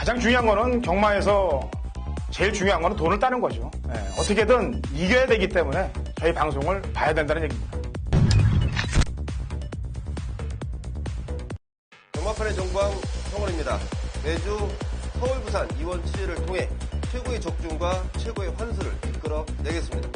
가장 중요한 거는 경마에서 제일 중요한 거는 돈을 따는 거죠. 어떻게든 이겨야 되기 때문에 저희 방송을 봐야 된다는 얘기입니다. 경마판의 정광 성원입니다. 매주 서울, 부산, 이원 취재를 통해 최고의 적중과 최고의 환수를 이끌어내겠습니다.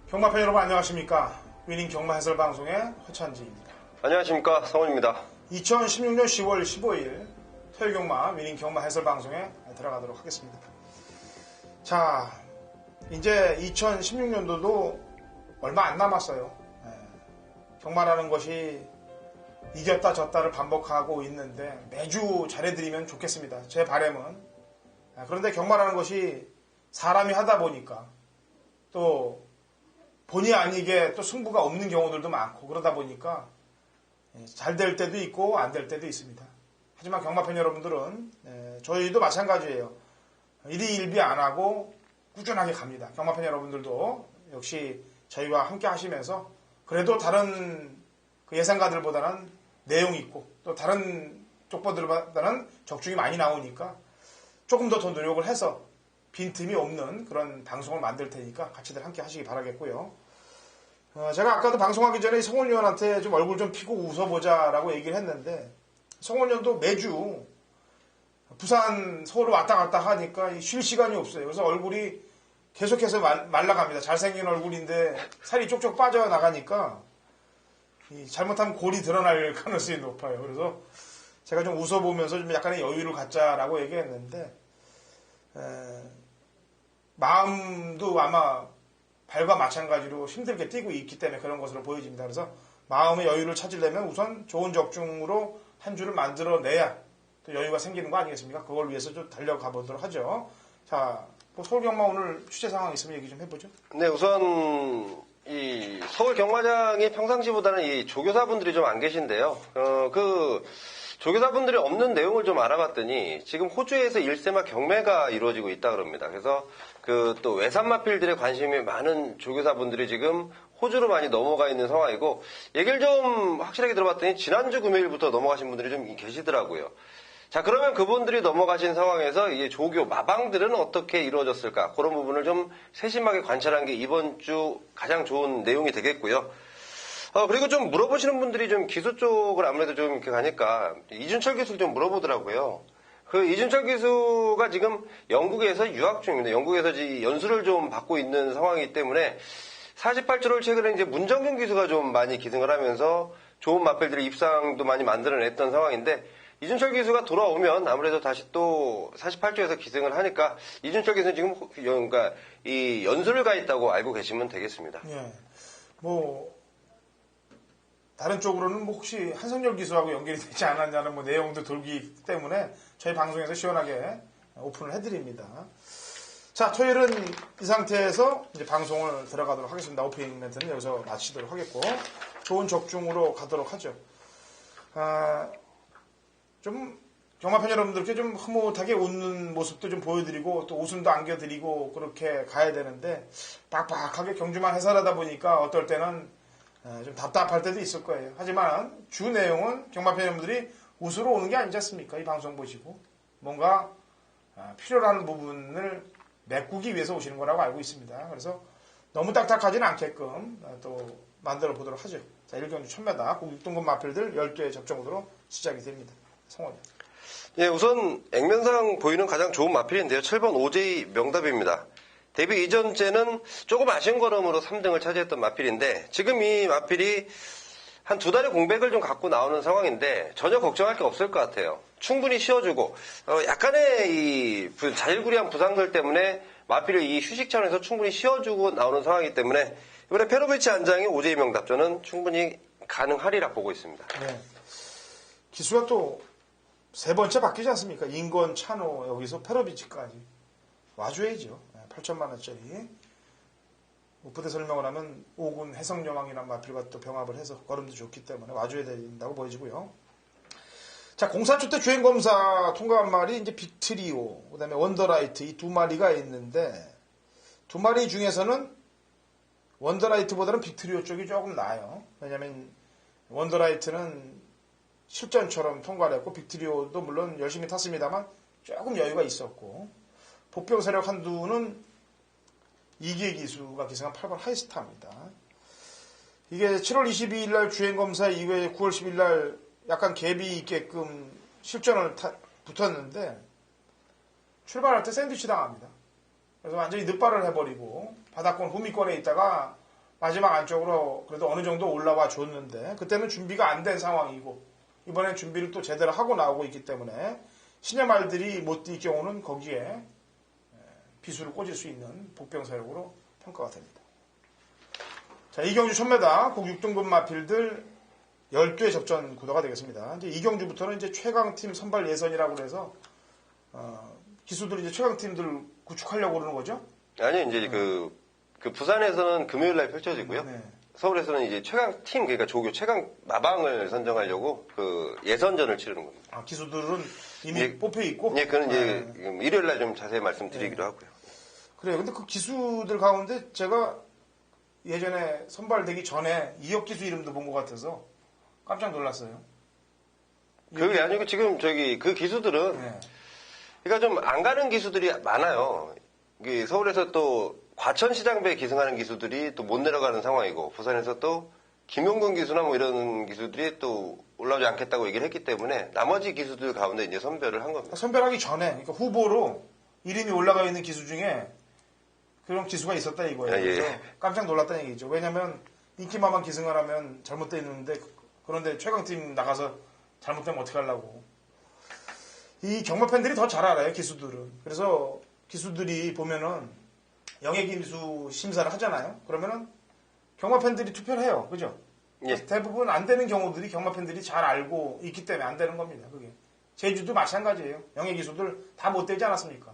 경마팬 여러분 안녕하십니까. 위닝 경마 해설 방송의 허찬지입니다. 안녕하십니까. 성원입니다. 2016년 10월 15일 토요일 경마 위닝 경마 해설 방송에 들어가도록 하겠습니다. 자, 이제 2016년도도 얼마 안 남았어요. 경마라는 것이 이겼다 졌다를 반복하고 있는데 매주 잘해드리면 좋겠습니다. 제 바람은. 그런데 경마라는 것이 사람이 하다 보니까 또 본의 아니게 또 승부가 없는 경우들도 많고 그러다 보니까 잘 될 때도 있고 안 될 때도 있습니다. 하지만 경마팬 여러분들은 저희도 마찬가지예요. 일희일비 안 하고 꾸준하게 갑니다. 경마팬 여러분들도 역시 저희와 함께 하시면서 그래도 다른 그 예상가들보다는 내용 있고 또 다른 쪽보들보다는 적중이 많이 나오니까 조금 더 노력을 해서 빈틈이 없는 그런 방송을 만들 테니까 같이들 함께 하시기 바라겠고요. 제가 아까도 방송하기 전에 성원위원한테 좀 얼굴 좀 피고 웃어보자라고 얘기를 했는데 성원위원도 매주 부산, 서울 왔다 갔다 하니까 쉴 시간이 없어요. 그래서 얼굴이 계속해서 말라갑니다. 잘생긴 얼굴인데 살이 쪽쪽 빠져나가니까 잘못하면 골이 드러날 가능성이 높아요. 그래서 제가 좀 웃어보면서 좀 약간의 여유를 갖자라고 얘기했는데 마음도 아마 발과 마찬가지로 힘들게 뛰고 있기 때문에 그런 것으로 보여집니다. 그래서 마음의 여유를 찾으려면 우선 좋은 적중으로 한 주를 만들어내야 또 여유가 생기는 거 아니겠습니까? 그걸 위해서 좀 달려가 보도록 하죠. 자, 뭐 서울 경마 오늘 취재 상황 있으면 얘기 좀 해보죠. 네, 우선 이 서울 경마장이 평상시보다는 이 조교사분들이 좀 안 계신데요. 그 조교사분들이 없는 내용을 좀 알아봤더니 지금 호주에서 1세마 경매가 이루어지고 있다 그럽니다. 그래서 그 또 외산마필들의 관심이 많은 조교사분들이 지금 호주로 많이 넘어가 있는 상황이고 얘기를 좀 확실하게 들어봤더니 지난주 금요일부터 넘어가신 분들이 좀 계시더라고요. 자, 그러면 그분들이 넘어가신 상황에서 이게 조교 마방들은 어떻게 이루어졌을까? 그런 부분을 좀 세심하게 관찰한 게 이번 주 가장 좋은 내용이 되겠고요. 그리고 좀 물어보시는 분들이 좀 기수 쪽을 아무래도 좀 이렇게 가니까 이준철 기수 좀 물어보더라고요. 그 이준철 기수가 지금 영국에서 유학 중입니다. 영국에서 연수를 좀 받고 있는 상황이기 때문에 48조를 최근에 이제 문정균 기수가 좀 많이 기승을 하면서 좋은 마필들의 입상도 많이 만들어냈던 상황인데 이준철 기수가 돌아오면 아무래도 다시 또 48조에서 기승을 하니까 이준철 기수는 지금 그러니까 이 연수를 가 있다고 알고 계시면 되겠습니다. 예. 뭐 다른 쪽으로는 뭐 혹시 한성열 기수하고 연결이 되지 않았냐는 뭐 내용도 돌기 때문에 저희 방송에서 시원하게 오픈을 해드립니다. 자, 토요일은 이 상태에서 이제 방송을 들어가도록 하겠습니다. 오프닝 멘트는 여기서 마치도록 하겠고 좋은 적중으로 가도록 하죠. 좀 경마팬 여러분들께 좀 흐뭇하게 웃는 모습도 좀 보여드리고 또 웃음도 안겨드리고 그렇게 가야 되는데 빡빡하게 경주만 해설하다 보니까 어떨 때는 좀 답답할 때도 있을 거예요. 하지만 주 내용은 경마팬 여러분들이 웃으러 오는 게 아니지 않습니까? 이 방송 보시고 뭔가 필요로 하는 부분을 메꾸기 위해서 오시는 거라고 알고 있습니다. 그래서 너무 딱딱하지는 않게끔 또 만들어 보도록 하죠. 자, 1경주 1000m 고급등급 마필들 12회 접종으로 시작이 됩니다. 성원이. 예, 우선 액면상 보이는 가장 좋은 마필인데요. 7번 오제이 명답입니다. 데뷔 이전째는 조금 아쉬운 걸음으로 3등을 차지했던 마필인데 지금 이 마필이 한 2달의 공백을 좀 갖고 나오는 상황인데 전혀 걱정할 게 없을 것 같아요. 충분히 쉬어주고 약간의 이 자질구레한 부상들 때문에 마필을 이 휴식 차원에서 충분히 쉬어주고 나오는 상황이기 때문에 이번에 페로비치 안장의 오제이 명답 저는 충분히 가능하리라 보고 있습니다. 네. 기수가 또 세 번째 바뀌지 않습니까? 인권, 찬호, 여기서 페로비치까지 와줘야죠. 8천만 원짜리. 부대 설명을 하면 5군 해성여왕이라는 마필과 또 병합을 해서 걸음도 좋기 때문에 와줘야 된다고 보여지고요. 자, 공사초 때 주행검사 통과한 말이 이제 빅트리오, 그 다음에 원더라이트 이 두 마리가 있는데 두 마리 중에서는 원더라이트보다는 빅트리오 쪽이 조금 나아요. 왜냐면 원더라이트는 실전처럼 통과를 했고 빅트리오도 물론 열심히 탔습니다만 조금 여유가 있었고 복병 세력 한두는 이기의 기수가 기승한 8번 하이스타입니다. 이게 7월 22일 날 주행검사 이후에 9월 10일 날 약간 갭이 있게끔 실전을 붙었는데 출발할 때 샌드위치 당합니다. 그래서 완전히 늑발을 해버리고 바닥권 후미권에 있다가 마지막 안쪽으로 그래도 어느 정도 올라와 줬는데 그때는 준비가 안 된 상황이고 이번엔 준비를 또 제대로 하고 나오고 있기 때문에 신의 말들이 못 뛸 경우는 거기에 비수를 꽂을 수 있는 복병 세력으로 평가가 됩니다. 자, 이경주 1000m 국 6등급 마필들 12회 접전 구도가 되겠습니다. 이제 이경주부터는 이제 최강팀 선발 예선이라고 해서 기수들이 이제 최강팀들을 구축하려고 그러는 거죠? 아니, 이제 그 부산에서는 금요일 날 펼쳐지고요. 네. 서울에서는 이제 최강팀, 그러니까 조교 최강 마방을 선정하려고 그 예선전을 치르는 겁니다. 아, 기수들은 이미 뽑혀 있고? 예, 그는 이제 일요일 날 좀 자세히 말씀드리기로 하고요. 그래요. 근데 그 기수들 가운데 제가 예전에 선발되기 전에 이혁 기수 이름도 본 것 같아서 깜짝 놀랐어요. 그게 아니고 지금 그 기수들은 네. 그러니까 좀 안 가는 기수들이 많아요. 이게 서울에서 또 과천시장배에 기승하는 기수들이 또 못 내려가는 상황이고 부산에서 또 김용근 기수나 뭐 이런 기수들이 또 올라오지 않겠다고 얘기를 했기 때문에 나머지 기수들 가운데 이제 선별을 한 겁니다. 선별하기 전에 그러니까 후보로 이름이 올라가 있는 기수 중에 그런 기수가 있었다 이거예요. 아, 예. 그래서 깜짝 놀랐다는 얘기죠. 왜냐하면 인기만만 기승을 하면 잘못되어 있는데 그런데 최강팀 나가서 잘못되면 어떻게 하려고. 이 경마 팬들이 더 잘 알아요, 기수들은. 그래서 기수들이 보면은 영예기수 심사를 하잖아요. 그러면은 경마 팬들이 투표를 해요. 그죠? 예. 대부분 안 되는 경우들이 경마 팬들이 잘 알고 있기 때문에 안 되는 겁니다. 그게. 제주도 마찬가지예요. 영예기수들 다 못 되지 않았습니까?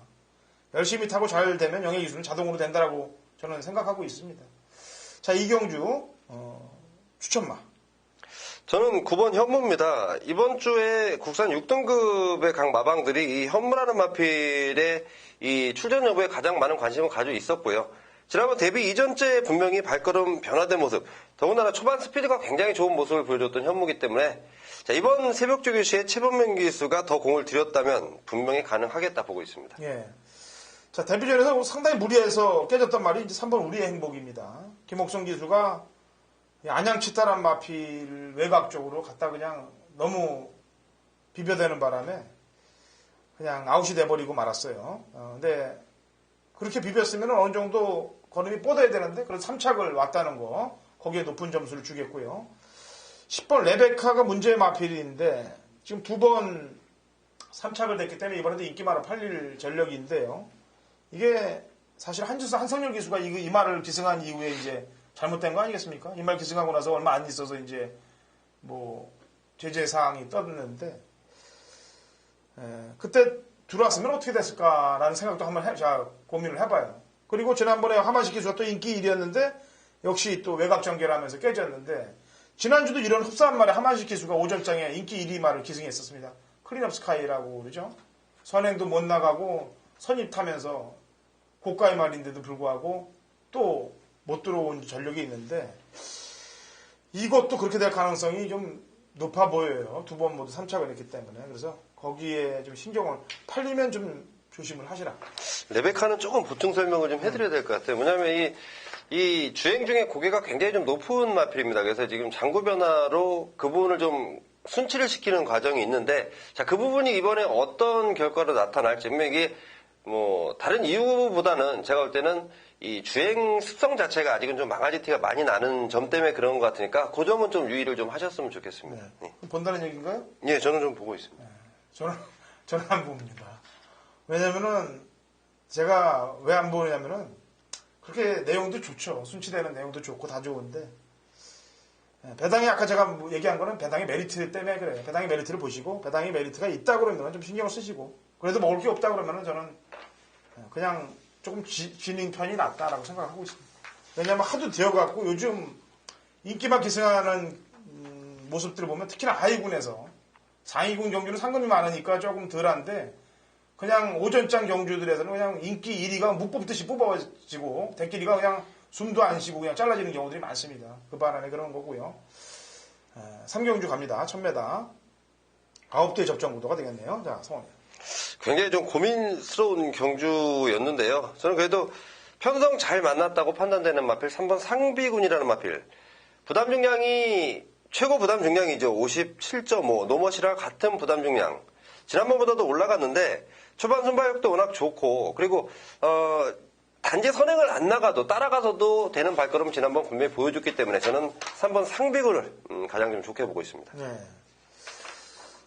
열심히 타고 잘 되면 영예기수는 자동으로 된다라고 저는 생각하고 있습니다. 자, 이경주 추천마. 저는 9번 현무입니다. 이번 주에 국산 6등급의 각 마방들이 이 현무라는 마필의 이 출전 여부에 가장 많은 관심을 가지고 있었고요. 지난번 데뷔 이전째 분명히 발걸음 변화된 모습, 더군다나 초반 스피드가 굉장히 좋은 모습을 보여줬던 현무기 때문에 자, 이번 새벽 조교 시에 최범명 기수가 더 공을 들였다면 분명히 가능하겠다 보고 있습니다. 예. 자, 데뷔전에서 상당히 무리해서 깨졌단 말이 이제 3번 우리의 행복입니다. 김옥성 기수가 안양치따란 마필 외곽 쪽으로 갔다 그냥 너무 비벼대는 바람에 그냥 아웃이 돼버리고 말았어요. 근데 그렇게 비볐으면 어느 정도 걸음이 뻗어야 되는데 그래서 3착을 왔다는 거 거기에 높은 점수를 주겠고요. 10번 레베카가 문제의 마필인데 지금 2번 3착을 냈기 때문에 이번에도 인기 많아 팔릴 전력인데요. 이게 사실 한성열 기수가 이 말을 기승한 이후에 이제 잘못된 거 아니겠습니까? 이 말 기승하고 나서 얼마 안 있어서 이제 뭐 제재 사항이 떴는데 그때 들어왔으면 어떻게 됐을까라는 생각도 한번 고민을 해봐요. 그리고 지난번에 하만식 기수가 또 인기 1위였는데 역시 또 외곽 전개를 하면서 깨졌는데 지난주도 이런 흡사한 말에 하만식 기수가 오전장에 인기 1위 말을 기승했었습니다. 클린업 스카이라고 그러죠. 선행도 못 나가고 선입 타면서 고가의 말인데도 불구하고 또 못 들어온 전력이 있는데 이것도 그렇게 될 가능성이 좀 높아 보여요. 2번 모두 3착을 했기 때문에. 그래서 거기에 좀 신경을 팔리면 좀 조심을 하시라. 레베카는 조금 보충 설명을 좀 해드려야 될 것 같아요. 왜냐하면 이 주행 중에 고개가 굉장히 좀 높은 마필입니다. 그래서 지금 장구 변화로 그 부분을 좀 순치를 시키는 과정이 있는데, 자, 그 부분이 이번에 어떤 결과로 나타날지, 이게 뭐 다른 이유보다는 제가 볼 때는 이 주행 습성 자체가 아직은 좀 망아지 티가 많이 나는 점 때문에 그런 것 같으니까 그 점은 좀 유의를 좀 하셨으면 좋겠습니다. 네. 본다는 얘기인가요? 예, 저는 좀 보고 있습니다. 저는 안 봅니다. 왜냐면은 제가 왜 안 보냐면은 그렇게 내용도 좋죠. 순치되는 내용도 좋고 다 좋은데 배당이 아까 제가 얘기한 거는 배당의 메리트 때문에 그래요. 배당의 메리트를 보시고 배당의 메리트가 있다 그러면 좀 신경을 쓰시고 그래도 먹을 게 없다 그러면은 저는 그냥 조금 지는 편이 낫다라고 생각하고 있습니다. 왜냐하면 하도 되어갖고 요즘 인기만 기승하는 모습들을 보면 특히나 하위군에서 상위군 경주는 상금이 많으니까 조금 덜한데 그냥 오전장 경주들에서는 그냥 인기 1위가 묵 뽑듯이 뽑아지고 대끼리가 그냥 숨도 안 쉬고 그냥 잘라지는 경우들이 많습니다. 그 반안에 그런 거고요. 3경주 갑니다. 1000m 9대 접전 구도가 되겠네요. 자, 성원님. 굉장히 좀 고민스러운 경주였는데요. 저는 그래도 편성 잘 만났다고 판단되는 마필 3번 상비군이라는 마필. 부담 중량이 최고 부담 중량이죠. 57.5 노머시랑 같은 부담 중량. 지난번보다도 올라갔는데 초반 순발력도 워낙 좋고 그리고 단지 선행을 안 나가도 따라가서도 되는 발걸음 지난번 분명히 보여줬기 때문에 저는 3번 상비군을 가장 좀 좋게 보고 있습니다. 네.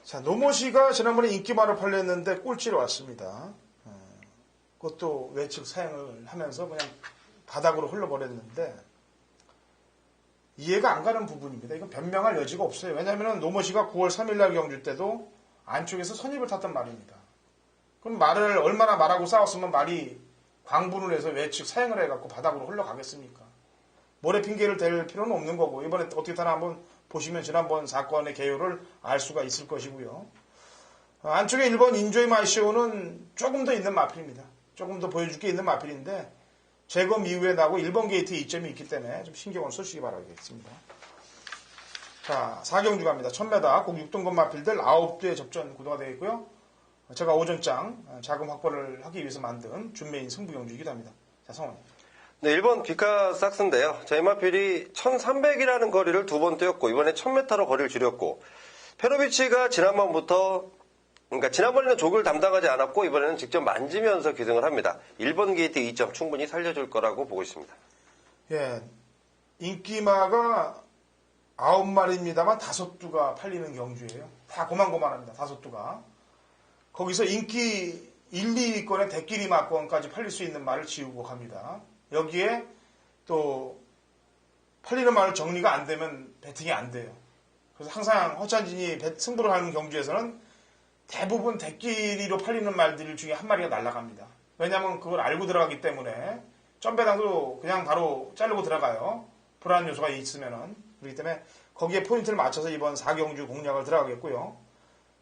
자, 노모시가 지난번에 인기마를 팔렸는데 꼴찌로 왔습니다. 그것도 외측 사행을 하면서 그냥 바닥으로 흘러버렸는데 이해가 안 가는 부분입니다. 이건 변명할 여지가 없어요. 왜냐하면 노모시가 9월 3일날 경주 때도 안쪽에서 선입을 탔단 말입니다. 그럼 말을 얼마나 말하고 싸웠으면 말이 광분을 해서 외측 사행을 해갖고 바닥으로 흘러가겠습니까? 모래 핑계를 댈 필요는 없는 거고 이번에 어떻게 타나 한번 보시면 지난번 사건의 개요를 알 수가 있을 것이고요. 안쪽에 1번 인조이 마이쇼는 조금 더 있는 마필입니다. 조금 더 보여줄 게 있는 마필인데 재검 이후에 나고 1번 게이트에 이점이 있기 때문에 좀 신경을 쓰시기 바라겠습니다. 자, 4경주 갑니다. 1000m 꼭 6등급 마필들 9대 접전 구도가 되어 있고요. 제가 오전장 자금 확보를 하기 위해서 만든 준메인 승부 경주이기도 합니다. 자, 성원. 네, 1번 비카 삭스인데요. 저희 마필이 1300이라는 거리를 두 번 뛰었고 이번에 1000m로 거리를 줄였고 페로비치가 그러니까 지난번에는 족을 담당하지 않았고 이번에는 직접 만지면서 기승을 합니다. 1번 게이트 2점 충분히 살려줄 거라고 보고 있습니다. 예, 인기마가 9마리입니다만 5두가 팔리는 경주예요. 다 고만고만합니다. 5두가. 거기서 인기 1, 2위권에 대끼리 마권까지 팔릴 수 있는 말을 지우고 갑니다. 여기에 또 팔리는 말을 정리가 안 되면 배팅이 안 돼요. 그래서 항상 허찬진이 승부를 하는 경주에서는 대부분 대끼리로 팔리는 말들 중에 한 마리가 날아갑니다. 왜냐하면 그걸 알고 들어가기 때문에 점배당도 그냥 바로 자르고 들어가요. 불안 요소가 있으면은. 그렇기 때문에 거기에 포인트를 맞춰서 이번 4경주 공략을 들어가겠고요.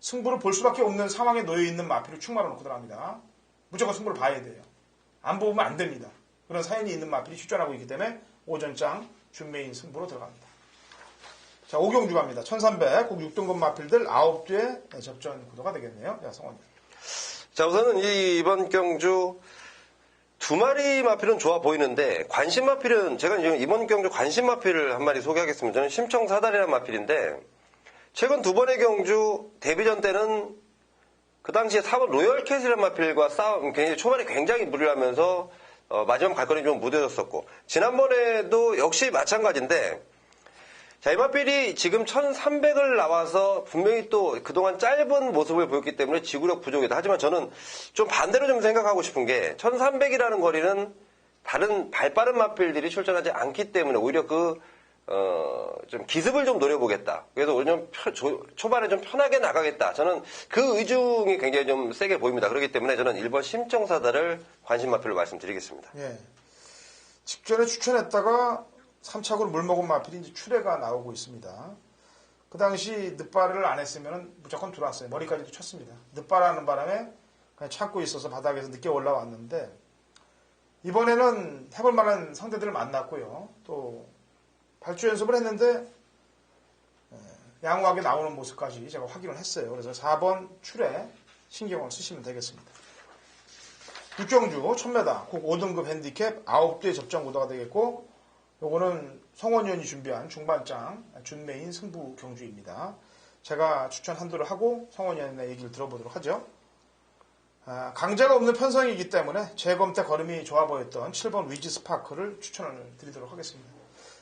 승부를 볼 수밖에 없는 상황에 놓여 있는 마필을 축마로 놓고 들어갑니다. 무조건 승부를 봐야 돼요. 안 보면 안 됩니다. 그런 사연이 있는 마필이 출전하고 있기 때문에 오전장 준메인 승부로 들어갑니다. 자, 5경주 갑니다. 1300, 꼭 6등급 마필들 9대 접전 구도가 되겠네요. 자, 성원님. 자, 우선은 이번 경주 두 마리 마필은 좋아 보이는데 관심 마필은 제가 지금 이번 경주 관심 마필을 한 마리 소개하겠습니다. 저는 심청사달이라는 마필인데 최근 두 번의 경주 데뷔전 때는 그 당시에 4번 로열캣이라는 마필과 싸움 초반에 굉장히 무리를 하면서 마지막 발걸음이 좀 무뎌졌었고 지난번에도 역시 마찬가지인데 자, 이 마필이 지금 1300을 나와서 분명히 또 그동안 짧은 모습을 보였기 때문에 지구력 부족이다. 하지만 저는 좀 반대로 좀 생각하고 싶은 게 1300이라는 거리는 다른 발빠른 마필들이 출전하지 않기 때문에 오히려 좀 기습을 좀 노려보겠다. 그래서 오늘 초반에 좀 편하게 나가겠다. 저는 그 의중이 굉장히 좀 세게 보입니다. 그렇기 때문에 저는 1번 심청사다를 관심 마필로 말씀드리겠습니다. 예. 직전에 추천했다가 3착으로 물먹은 마필이 이제 출애가 나오고 있습니다. 그 당시 늦발을 안 했으면 무조건 들어왔어요. 머리까지도 쳤습니다. 늦발하는 바람에 그냥 참고 있어서 바닥에서 늦게 올라왔는데 이번에는 해볼 만한 상대들을 만났고요. 또 발주 연습을 했는데 양호하게 나오는 모습까지 제가 확인을 했어요. 그래서 4번 출애 신경을 쓰시면 되겠습니다. 6경주 1000m 꼭 5등급 핸디캡 9대 접전 구도가 되겠고 요거는 성원위원이 준비한 중반장 준메인 승부 경주입니다. 제가 추천 한두를 하고 성원위원의 얘기를 들어보도록 하죠. 강자가 없는 편성이기 때문에 재검 때 걸음이 좋아 보였던 7번 위즈 스파크를 추천을 드리도록 하겠습니다.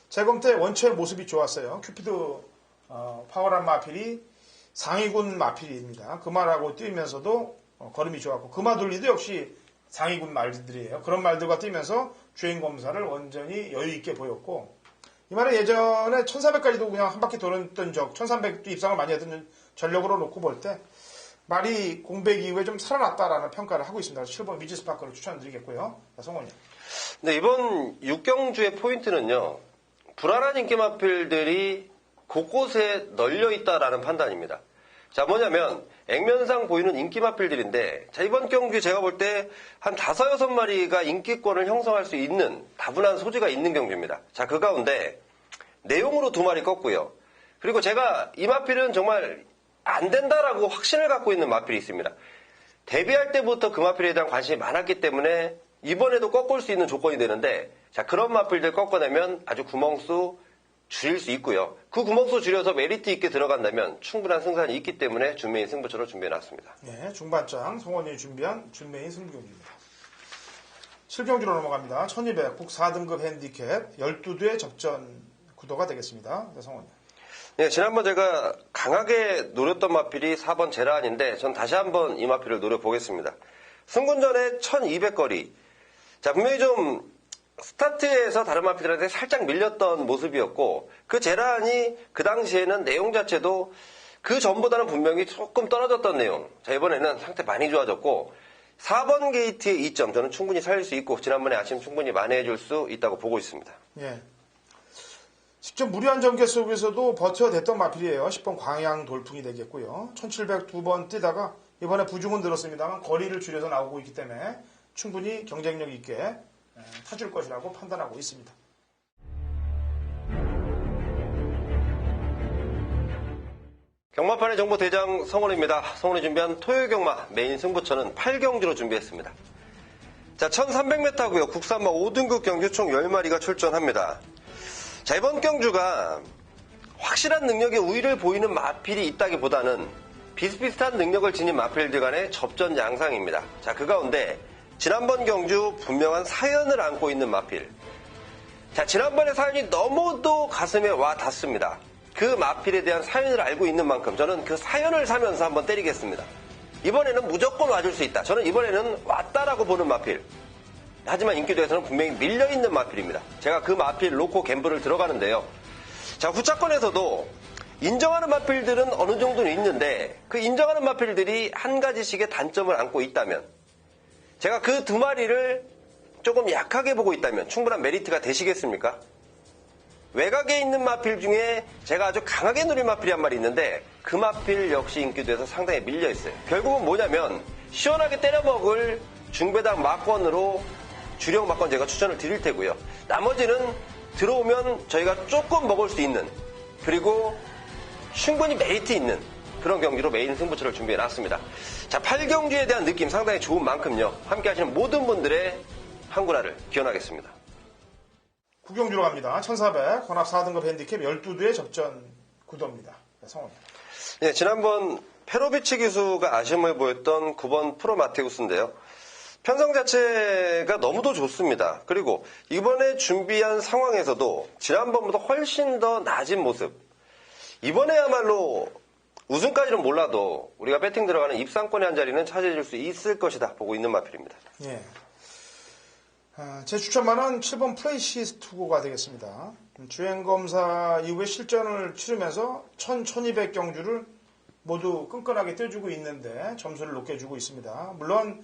재검 때 원체 모습이 좋았어요. 큐피드 파워란 마필이 상위군 마필입니다. 금화라고 뛰면서도 걸음이 좋았고 금화돌리도 역시 상위군 말들이에요. 그런 말들과 뛰면서 주행 검사를 완전히 여유 있게 보였고 이 말은 예전에 1400까지도 그냥 한 바퀴 돌았던 적 1300도 입상을 많이 했던 전력으로 놓고 볼 때 말이 공백 이후에 좀 살아났다라는 평가를 하고 있습니다. 7번 위즈 스파크를 추천드리겠고요. 자, 성원님. 근데 이번 6경주의 포인트는요. 불안한 인기 마필들이 곳곳에 널려 있다라는 판단입니다. 자, 뭐냐면 액면상 보이는 인기 마필들인데, 자, 이번 경주에 제가 볼 때 한 5-6마리가 인기권을 형성할 수 있는 다분한 소지가 있는 경주입니다. 자, 그 가운데 내용으로 2마리 껐고요. 그리고 제가 이 마필은 정말 안 된다라고 확신을 갖고 있는 마필이 있습니다. 데뷔할 때부터 그 마필에 대한 관심이 많았기 때문에 이번에도 꺾을 수 있는 조건이 되는데, 자, 그런 마필들 꺾어내면 아주 구멍수 줄일 수 있고요. 그 구멍수 줄여서 메리트 있게 들어간다면 충분한 승산이 있기 때문에 준메인 승부처로 준비해놨습니다. 네, 중반장 송원이 준비한 준메인 승부경기입니다. 7경주로 넘어갑니다. 1200 국 4등급 핸디캡 12대 접전 구도가 되겠습니다. 네, 성원이. 네, 지난번 제가 강하게 노렸던 마필이 4번 제라안인데 전 다시 한번 이 마필을 노려보겠습니다. 승군전에 1200거리. 자, 분명히 좀 스타트에서 다른 마필들한테 살짝 밀렸던 모습이었고, 그 제라안이 그 당시에는 내용 자체도 그 전보다는 분명히 조금 떨어졌던 내용. 자, 이번에는 상태 많이 좋아졌고 4번 게이트의 2점 저는 충분히 살릴 수 있고 지난번에 아침 충분히 만회해줄 수 있다고 보고 있습니다. 예. 직접 무리한 전개 속에서도 버텨댔던 마필이에요. 10번 광양 돌풍이 되겠고요. 1700 2번 뛰다가 이번에 부중은 들었습니다만 거리를 줄여서 나오고 있기 때문에 충분히 경쟁력 있게 타줄 것이라고 판단하고 있습니다. 경마판의 정보 대장 성원입니다. 성원이 준비한 토요일 경마 메인 승부처는 8경주로 준비했습니다. 자, 1300m고요. 국산마 5등급 경주 총 10마리가 출전합니다. 자, 이번 경주가 확실한 능력의 우위를 보이는 마필이 있다기보다는 비슷비슷한 능력을 지닌 마필들 간의 접전 양상입니다. 자, 그 가운데 지난번 경주 분명한 사연을 안고 있는 마필. 자, 지난번의 사연이 너무도 가슴에 와 닿습니다. 그 마필에 대한 사연을 알고 있는 만큼 저는 그 사연을 사면서 한번 때리겠습니다. 이번에는 무조건 와줄 수 있다. 저는 이번에는 왔다라고 보는 마필. 하지만 인기도에서는 분명히 밀려있는 마필입니다. 제가 그 마필 놓고 갬블을 들어가는데요. 자, 후차권에서도 인정하는 마필들은 어느 정도는 있는데 그 인정하는 마필들이 한 가지씩의 단점을 안고 있다면, 제가 그 2마리를 조금 약하게 보고 있다면 충분한 메리트가 되시겠습니까? 외곽에 있는 마필 중에 제가 아주 강하게 누린 마필이 한 마리 있는데 그 마필 역시 인기도에서 상당히 밀려있어요. 결국은 뭐냐면 시원하게 때려먹을 중배당 막권으로 주력 막권 제가 추천을 드릴 테고요. 나머지는 들어오면 저희가 조금 먹을 수 있는, 그리고 충분히 메리트 있는 그런 경기로 메인 승부처를 준비해놨습니다. 자, 8경주에 대한 느낌 상당히 좋은 만큼요. 함께 하시는 모든 분들의 한구라를 기원하겠습니다. 9경주로 갑니다. 1400 혼합 4등급 핸디캡 12대 접전 구도입니다. 네, 성원. 네, 지난번 페로비치 기수가 아쉬움을 보였던 9번 프로 마테우스인데요. 편성 자체가 너무도 좋습니다. 그리고 이번에 준비한 상황에서도 지난번보다 훨씬 더 낮은 모습. 이번에야말로 우승까지는 몰라도 우리가 배팅 들어가는 입상권의 한 자리는 차지해줄 수 있을 것이다 보고 있는 마필입니다. 예. 제 추천만은 7번 프레이시스 투고가 되겠습니다. 주행검사 이후에 실전을 치르면서 1200 경주를 모두 끈끈하게 떼주고 있는데 점수를 높게 주고 있습니다. 물론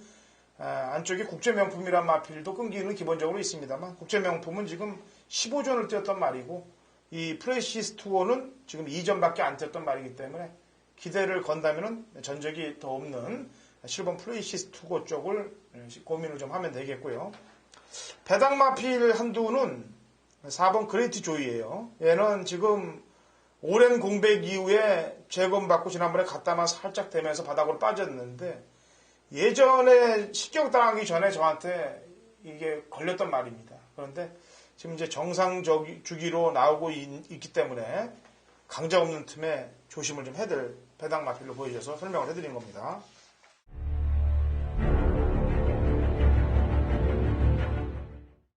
안쪽에 국제명품이란 마필도 끈기는 기본적으로 있습니다만 국제명품은 지금 15전을 뛰었던 말이고 이 프레시스 투어는 지금 2전밖에 안 뛰었던 말이기 때문에 기대를 건다면 전적이 더 없는 7번 프레시스 투어 쪽을 고민을 좀 하면 되겠고요. 배당 마필 한두는 4번 그레이트 조이예요. 얘는 지금 오랜 공백 이후에 재검받고 지난번에 갔다만 살짝 되면서 바닥으로 빠졌는데 예전에 식격당하기 전에 저한테 이게 걸렸던 말입니다. 그런데 지금 이제 정상 주기로 나오고 있기 때문에 강자 없는 틈에 조심을 좀 해야 될 배당 마필로 보여줘서 설명을 해드린 겁니다.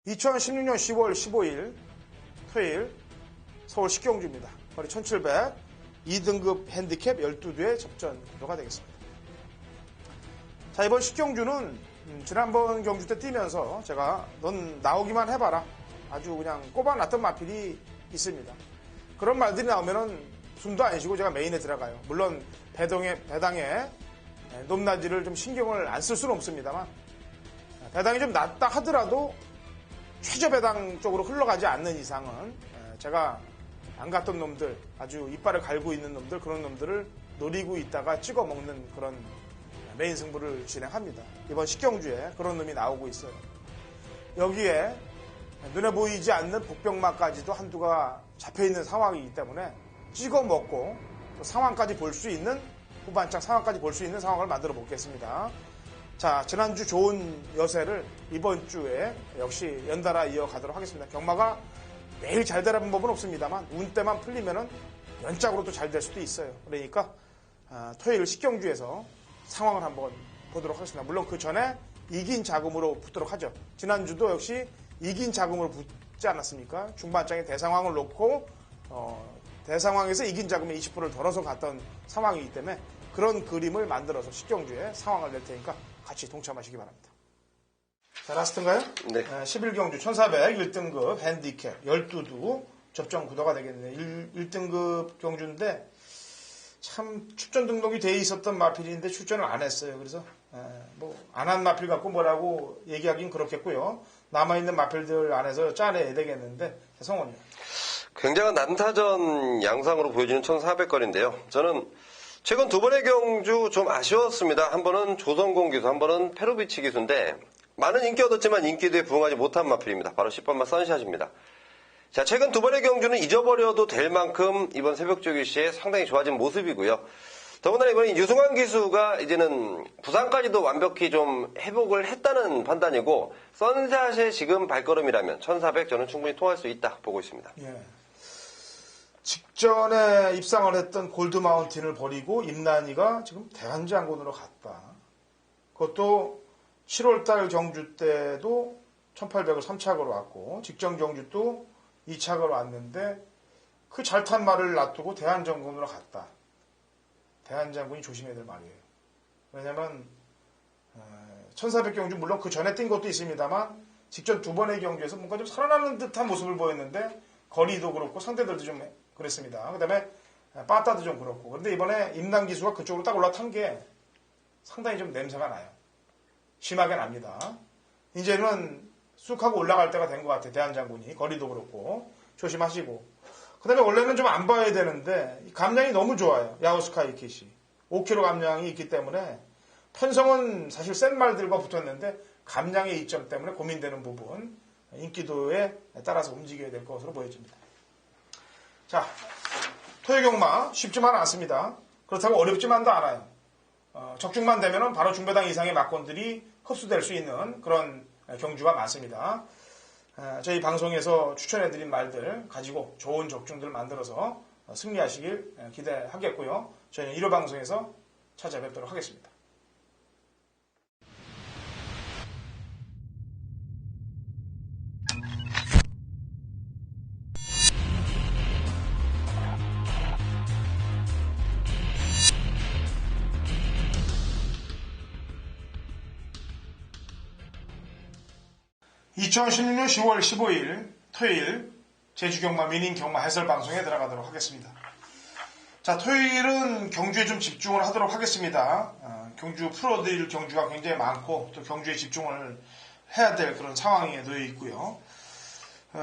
(2016년 10월 15일) 토요일 서울 식경주입니다. 거리 1700 2등급 핸디캡 12대 접전 구도가 되겠습니다. 자, 이번 식경주는 지난번 경주 때 뛰면서 제가 넌 나오기만 해봐라 아주 그냥 꼽아놨던 마필이 있습니다. 그런 말들이 나오면은 숨도 안 쉬고 제가 메인에 들어가요. 물론 배당에 높낮이를 좀 신경을 안 쓸 수는 없습니다만 배당이 좀 낮다 하더라도 최저배당 쪽으로 흘러가지 않는 이상은 제가 안 갔던 놈들, 아주 이빨을 갈고 있는 놈들, 그런 놈들을 노리고 있다가 찍어 먹는 그런 메인 승부를 진행합니다. 이번 식경주에 그런 놈이 나오고 있어요. 여기에 눈에 보이지 않는 복병마까지도 한두가 잡혀있는 상황이기 때문에 찍어 먹고 또 상황까지 볼 수 있는, 후반장 상황까지 볼 수 있는 상황을 만들어 보겠습니다. 자, 지난주 좋은 여세를 이번 주에 역시 연달아 이어가도록 하겠습니다. 경마가 매일 잘 되라는 법은 없습니다만 운 때만 풀리면은 연짝으로도 잘 될 수도 있어요. 그러니까 토요일 식경주에서 상황을 한번 보도록 하겠습니다. 물론 그 전에 이긴 자금으로 붙도록 하죠. 지난주도 역시 이긴 자금으로 붙지 않았습니까? 중반장에 대상황을 놓고 대상황에서 이긴 자금의 20%를 덜어서 갔던 상황이기 때문에 그런 그림을 만들어서 식경주에 상황을 낼 테니까 같이 동참하시기 바랍니다. 자, 라스트인가요? 네. 11경주 1400 1등급 핸디캡 12두 접종 구도가 되겠네요. 1등급 경주인데 참 출전 등록이 돼 있었던 마필인데 출전을 안 했어요. 그래서 뭐 안 한 마필 갖고 뭐라고 얘기하긴 그렇겠고요. 남아있는 마필들 안에서 짜내야 되겠는데 성원이요. 굉장한 난타전 양상으로 보여지는 1400건인데요. 저는 최근 두 번의 경주 좀 아쉬웠습니다. 한 번은 조성공 기수, 한 번은 페로비치 기수인데 많은 인기 얻었지만 인기도에 부응하지 못한 마필입니다. 바로 10번마 선샷입니다. 자, 최근 두 번의 경주는 잊어버려도 될 만큼 이번 새벽조기 시에 상당히 좋아진 모습이고요. 더군다나 이번에 유승환 기수가 이제는 부상까지도 완벽히 좀 회복을 했다는 판단이고 선샷의 지금 발걸음이라면 1400 저는 충분히 통할 수 있다 보고 있습니다. 예. 직전에 입상을 했던 골드마운틴을 버리고 임난이가 지금 대한장군으로 갔다. 그것도 7월달 경주 때도 1800을 3착으로 왔고 직전 경주 도 2착으로 왔는데 그 잘 탄 말을 놔두고 대한장군으로 갔다. 대한장군이 조심해야 될 말이에요. 왜냐면 1400 경주 물론 그 전에 뛴 것도 있습니다만 직전 두 번의 경주에서 뭔가 좀 살아나는 듯한 모습을 보였는데 거리도 그렇고 상대들도 좀 그랬습니다. 그 다음에 빠따도 좀 그렇고. 그런데 이번에 임난 기수가 그쪽으로 딱 올라탄 게 상당히 좀 냄새가 나요. 심하게 납니다. 이제는 쑥 하고 올라갈 때가 된 것 같아요. 대한장군이. 거리도 그렇고. 조심하시고. 그 다음에 원래는 좀 안 봐야 되는데 감량이 너무 좋아요. 야오스카이 킷이. 5kg 감량이 있기 때문에 편성은 사실 센 말들과 붙었는데 감량의 이점 때문에 고민되는 부분. 인기도에 따라서 움직여야 될 것으로 보여집니다. 자, 토요경마 쉽지만 않습니다. 그렇다고 어렵지만도 않아요. 적중만 되면 바로 중배당 이상의 막건들이 흡수될 수 있는 그런 경주가 많습니다. 저희 방송에서 추천해드린 말들 가지고 좋은 적중들 만들어서 승리하시길 기대하겠고요. 저희는 1호 방송에서 찾아뵙도록 하겠습니다. (2016년 10월 15일) 토요일 제주경마 미닝경마 해설방송에 들어가도록 하겠습니다. 자, 토요일은 경주에 좀 집중을 하도록 하겠습니다. 경주 풀어드릴 경주가 굉장히 많고 또 경주에 집중을 해야 될 그런 상황에 놓여 있고요.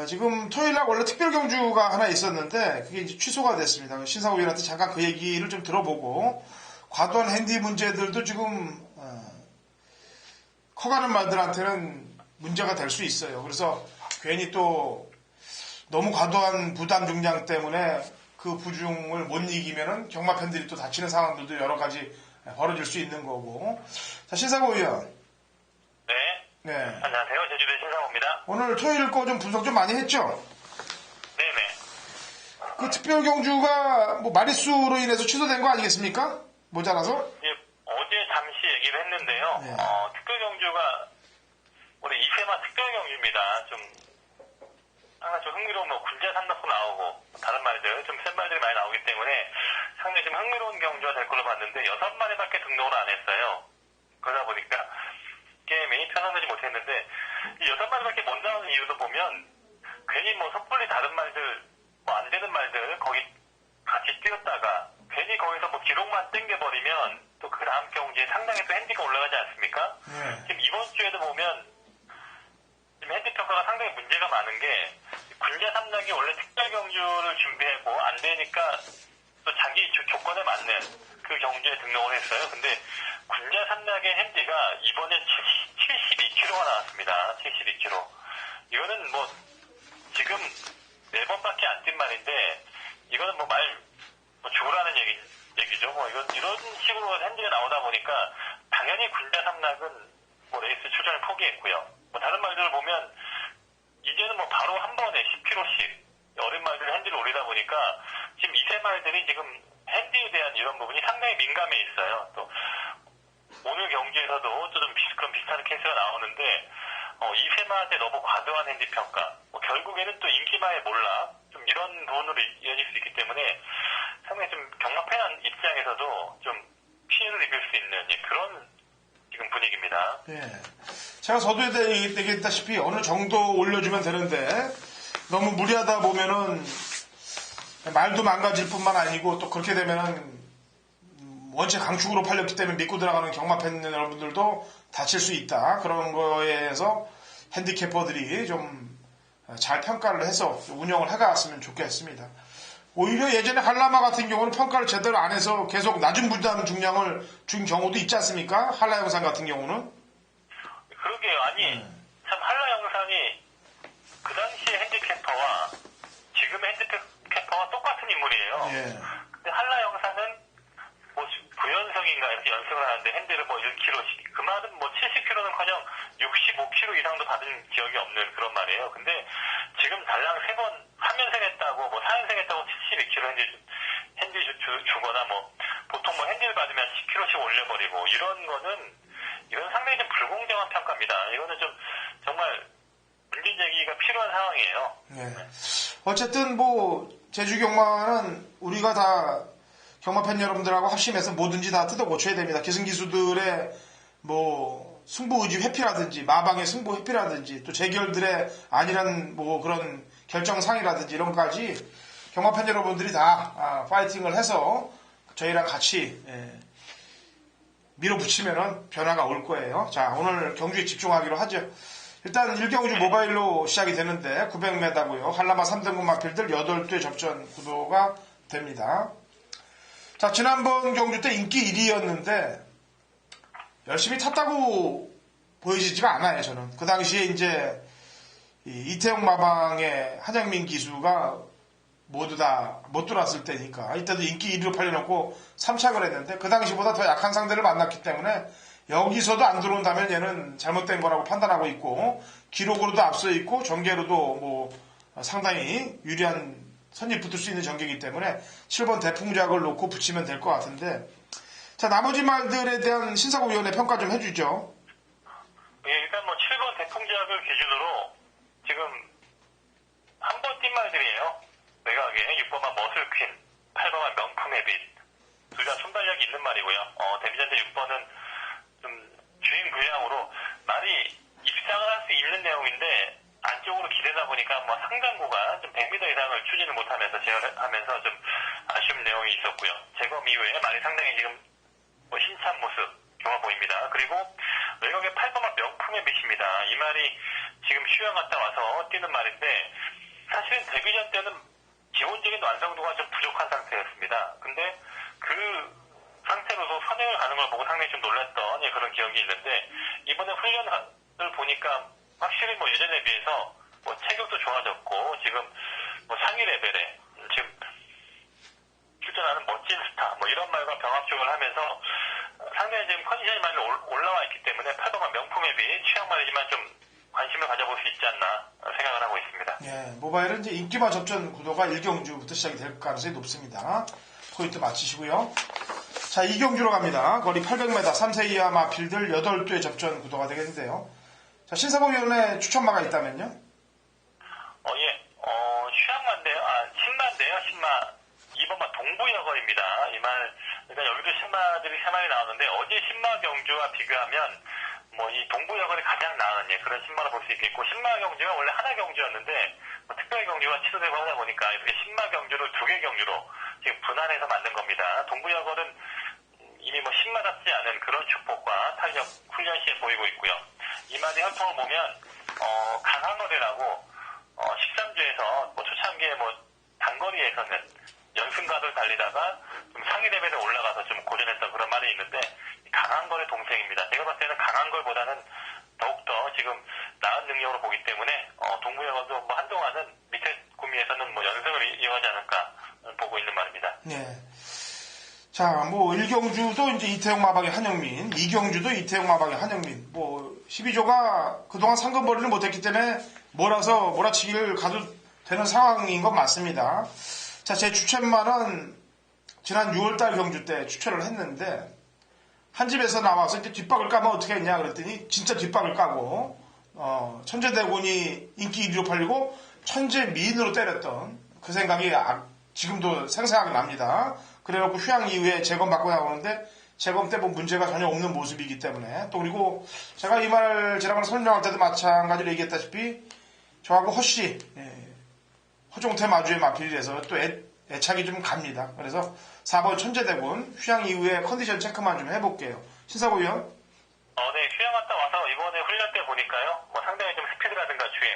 지금 토요일날 원래 특별 경주가 하나 있었는데 그게 이제 취소가 됐습니다. 신상호 위원한테 잠깐 그 얘기를 좀 들어보고 과도한 핸디 문제들도 지금 커가는 말들한테는 문제가 될 수 있어요. 그래서 괜히 또 너무 과도한 부담 중량 때문에 그 부중을 못 이기면은 경마 팬들이 또 다치는 상황들도 여러 가지 벌어질 수 있는 거고. 자, 신상호 의원. 네. 네. 안녕하세요. 제주도의 신상호입니다. 오늘 토요일 거 좀 분석 좀 많이 했죠? 네네. 그 특별 경주가 뭐 마리수로 인해서 취소된 거 아니겠습니까? 모자라서? 예, 어제 잠시 얘기를 했는데요. 네. 특별 경주가 올해 2세마 특별 경주입니다. 좀 항상 좀 흥미로운 뭐 군자 삼납도 나오고 다른 말들 좀 센 말들이 많이 나오기 때문에 상당히 좀 흥미로운 경주가 될 걸로 봤는데 6마리밖에 등록을 안 했어요. 그러다 보니까 게임이 편안하지 못했는데 이 6마리밖에 못 나오는 이유도 보면 괜히 뭐 섣불리 다른 말들 뭐 안 되는 말들 거기 같이 뛰었다가 괜히 거기서 뭐 기록만 땡겨버리면 또 그 다음 경주에 상당히 또 핸디가 올라가지 않습니까? 네. 지금 이번 주에도 보면 지금 핸디 평가 경주가 상당히 문제가 많은 게 군자 삼락이 원래 특별 경주를 준비하고 안 되니까 또 자기 조건에 맞는 그 경주에 등록을 했어요. 근데 군자 삼락의 핸디가 이번에 72kg가 나왔습니다. 72kg. 이거는 뭐 지금 4번밖에 안 뛴 말인데 이거는 뭐 죽으라는 얘기죠. 뭐 이런 식으로 핸디가 나오다 보니까 당연히 군자 삼락은 뭐 레이스 출전을 포기했고요. 뭐 다른 말들을 보면 이제는 뭐 바로 한 번에 10kg씩 어린 말들 핸디를 올리다 보니까 지금 2세 말들이 지금 핸디에 대한 이런 부분이 상당히 민감해 있어요. 또 오늘 경기에서도 좀 그런 비슷한 케이스가 나오는데 2세마한테 너무 과도한 핸디 평가, 결국에는 또 인기마에 몰라 좀 이런 부분으로 이어질 수 있기 때문에 상당히 좀 경마팬 입장에서도 좀 피해를 입을 수 있는 그런 지금 분위기입니다. 예. 제가 서두에 얘기했다시피 어느 정도 올려주면 되는데 너무 무리하다 보면은 말도 망가질 뿐만 아니고 또 그렇게 되면은 원체 강축으로 팔렸기 때문에 믿고 들어가는 경마팬 여러분들도 다칠 수 있다. 그런 거에서 핸디캐퍼들이 좀 잘 평가를 해서 운영을 해갔으면 좋겠습니다. 오히려 예전에 한라마 같은 경우는 평가를 제대로 안 해서 계속 낮은 부담 중량을 준 경우도 있지 않습니까? 한라 영상 같은 경우는. 그러게요. 아니 참 한라 영상이 그 당시의 핸디캐퍼와 지금의 핸디캐퍼와 똑같은 인물이에요. 예. 근데 한라 영상은 뭐 부연성인가 이렇게 연습을 하는데 핸디를 뭐 1kg씩 그 말은 뭐 70kg는커녕 65kg 이상도 받은 기억이 없는 그런 말이에요. 근데 지금 달랑 3번 3연승 했다고 뭐 4연승 했다고 72kg 핸디 주거나 뭐 보통 뭐 핸디를 받으면 10kg씩 올려버리고 이건 상당히 좀 불공정한 평가입니다. 이거는 좀 정말 문제 제기가 필요한 상황이에요. 네. 어쨌든 뭐 제주 경마는 우리가 다 경마팬 여러분들하고 합심해서 뭐든지 다 뜯어 고쳐야 됩니다. 기승기수들의 뭐 승부 의지 회피라든지 마방의 승부 회피라든지 또 재결들의 아니란 뭐 그런 결정상이라든지 이런 것까지 경마팬 여러분들이 다 파이팅을 해서 저희랑 같이 밀어붙이면은 변화가 올 거예요. 자, 오늘 경주에 집중하기로 하죠. 일단 1경주 모바일로 시작이 되는데 900m고요. 한라마 3등급 마필들 8대 접전 구도가 됩니다. 자, 지난번 경주 때 인기 1위였는데 열심히 탔다고 보여지지가 않아요, 저는. 그 당시에 이제 이태영 마방의 한양민 기수가 모두 다 못 들어왔을 때니까 이때도 인기 1위로 팔려놓고 3착을 했는데 그 당시보다 더 약한 상대를 만났기 때문에 여기서도 안 들어온다면 얘는 잘못된 거라고 판단하고 있고 기록으로도 앞서 있고 전개로도 뭐 상당히 유리한 선입 붙을 수 있는 전개이기 때문에 7번 대풍작을 놓고 붙이면 될 것 같은데 자 나머지 말들에 대한 신사고위원회 평가 좀 해주죠. 예, 일단 뭐 7번 대풍작을 기준으로 지금 한 번 뛴 말들이에요. 외곽에 6번만 머슬퀸, 8번만 명품의 빛. 둘 다 순발력이 있는 말이고요. 데뷔전대 6번은 좀 주행 분량으로 말이 입상을 할 수 있는 내용인데 안쪽으로 기대다 보니까 뭐 상단구가 좀 100m 이상을 추진을 못하면서 제어하면서 좀 아쉬운 내용이 있었고요. 제검 이후에 말이 상당히 지금 뭐 힘찬 모습 경화 보입니다. 그리고 외곽에 8번만 명품의 빛입니다. 이 말이 지금 휴양 갔다 와서 뛰는 말인데 사실은 데뷔전 때는 기본적인 완성도가 좀 부족한 상태였습니다. 근데 그 상태로도 선행을 가는 걸 보고 상당히 좀 놀랐던 그런 기억이 있는데 이번에 훈련을 보니까 확실히 뭐 예전에 비해서 뭐 체격도 좋아졌고 지금 뭐 상위 레벨에 지금 출전하는 멋진 스타 뭐 이런 말과 병합적을 하면서 상당히 지금 컨디션이 많이 올라와 있기 때문에 8번만 명품의 빛 취향 말이지만 좀 관심을 가져볼 수 있지 않나 생각을 하고 있습니다. 예, 모바일은 이제 인기마 접전 구도가 1경주부터 시작이 될 가능성이 높습니다. 포인트 맞히시고요. 자, 2경주로 갑니다. 거리 800m 3세 이하 마필들 8대 접전 구도가 되겠는데요. 자, 신사고위원회 추천마가 있다면요? 휴양마인데요. 신마인데요. 신마 2번마 동부여걸입니다. 이 말, 그러니까 여기도 신마들이 3마리 나오는데 어제 신마 경주와 비교하면 뭐 이 동부여걸이 가장 나은 그런 신마를 볼 수 있겠고 신마 경주가 원래 하나 경주였는데 뭐 특별 경주가 취소되고 하다 보니까 이렇게 신마 경주를 2개 경주로 지금 분할해서 만든 겁니다. 동부여걸은 이미 뭐 신마답지 않은 그런 축복과 탄력 훈련 시에 보이고 있고요. 이 말의 혈통을 보면 강한거리라고 13주에서 초창기에 단거리에서는 연승가를 달리다가 좀 상위 레벨에 올라가서 좀 고전했던 그런 말이 있는데 강한걸의 동생입니다. 제가 봤을 때는 강한걸보다는 더욱더 지금 나은 능력으로 보기 때문에 동부여건도 한동안은 밑에 구미에서는 연승을 이어가지 않을까 보고 있는 말입니다. 네. 자, 1경주도 이제 이태용 마방의 한영민, 2경주도 이태용 마방의 한영민, 12조가 그동안 상금벌이를 못했기 때문에 몰아치기를 가도 되는 상황인 건 맞습니다. 자, 제 추천만은 지난 6월달 경주 때 추천을 했는데, 한 집에서 나와서 이제 뒷박을 까면 어떻게 했냐 그랬더니, 진짜 뒷박을 까고, 천재대군이 인기 1위로 팔리고, 천재미인으로 때렸던 그 생각이 지금도 생생하게 납니다. 그래놓고 휴양 이후에 재검받고 나오는데 재검 때 문제가 전혀 없는 모습이기 때문에 또 그리고 제가 이 말 지난번에 설명할 때도 마찬가지로 얘기했다시피 저하고 허씨 허종태 마주의 마필이라서 또 애착이 좀 갑니다. 그래서 4번 천재대군 휴양 이후에 컨디션 체크만 좀 해볼게요. 신사고 위원. 네, 휴양 갔다 와서 이번에 훈련 때 보니까요, 상당히 좀 스피드라든가 주행,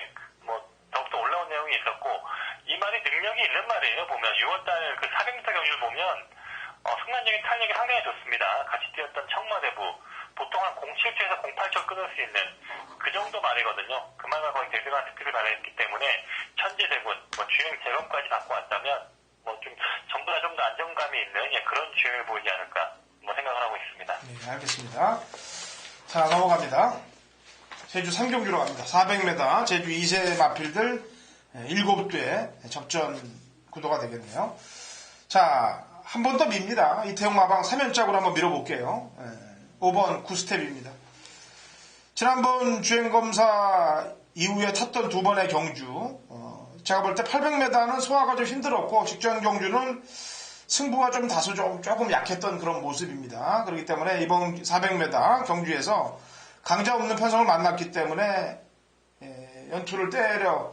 더욱더 올라온 내용이 있었고, 이 말이 능력이 있는 말이에요. 보면 6월달 그 400m 경기를 보면 순간적인 탄력이 상당히 좋습니다. 같이 뛰었던 청마대부 보통 한 07초에서 08초 끊을 수 있는 그 정도 말이거든요. 그 말과 거의 대등한 스피드를 발휘했기 때문에 천재대군 주행 재검까지 받고 왔다면 좀 전부 다 좀 더 안정감이 있는 그런 주행을 보이지 않을까 생각을 하고 있습니다. 네, 알겠습니다. 자, 넘어갑니다. 제주 3경주로 갑니다. 400m 제주 2세 마필들 7대 접전 구도가 되겠네요. 자, 한 번 더 밉니다. 이태용 마방 3연짝으로 한번 밀어볼게요. 5번 9스텝입니다. 지난번 주행검사 이후에 탔던 두 번의 경주, 제가 볼 때 800m는 소화가 좀 힘들었고, 직전 경주는 승부가 좀 다소 조금 약했던 그런 모습입니다. 그렇기 때문에 이번 400m 경주에서 강자 없는 편성을 만났기 때문에 연투를 때려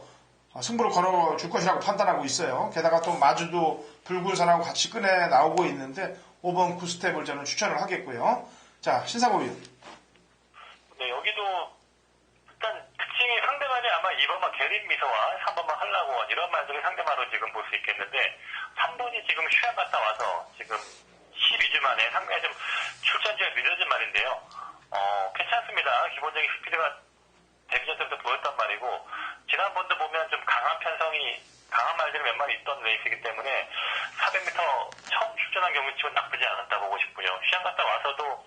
승부를 걸어줄 것이라고 판단하고 있어요. 게다가 또 마주도 붉은산하고 같이 끈에 나오고 있는데 5번 9스텝을 저는 추천을 하겠고요. 자, 신사고 위원. 네, 여기도 일단 특징이 상대방이 아마 2번만 계린 미소와 3번만 한라고원 이런 말들을 상대방으로 지금 볼 수 있겠는데 3번이 지금 휴양 갔다 와서 지금 12주 만에 상당히 좀 출전지가 늦어진 말인데요. 괜찮습니다. 기본적인 스피드가 데뷔전 때부터 보였단 말이고 지난번도 보면 좀 강한 말들이 몇 마리 있던 레이스이기 때문에 400m 처음 출전한 경우 치곤 나쁘지 않았다 보고 싶고요. 휴양 갔다 와서도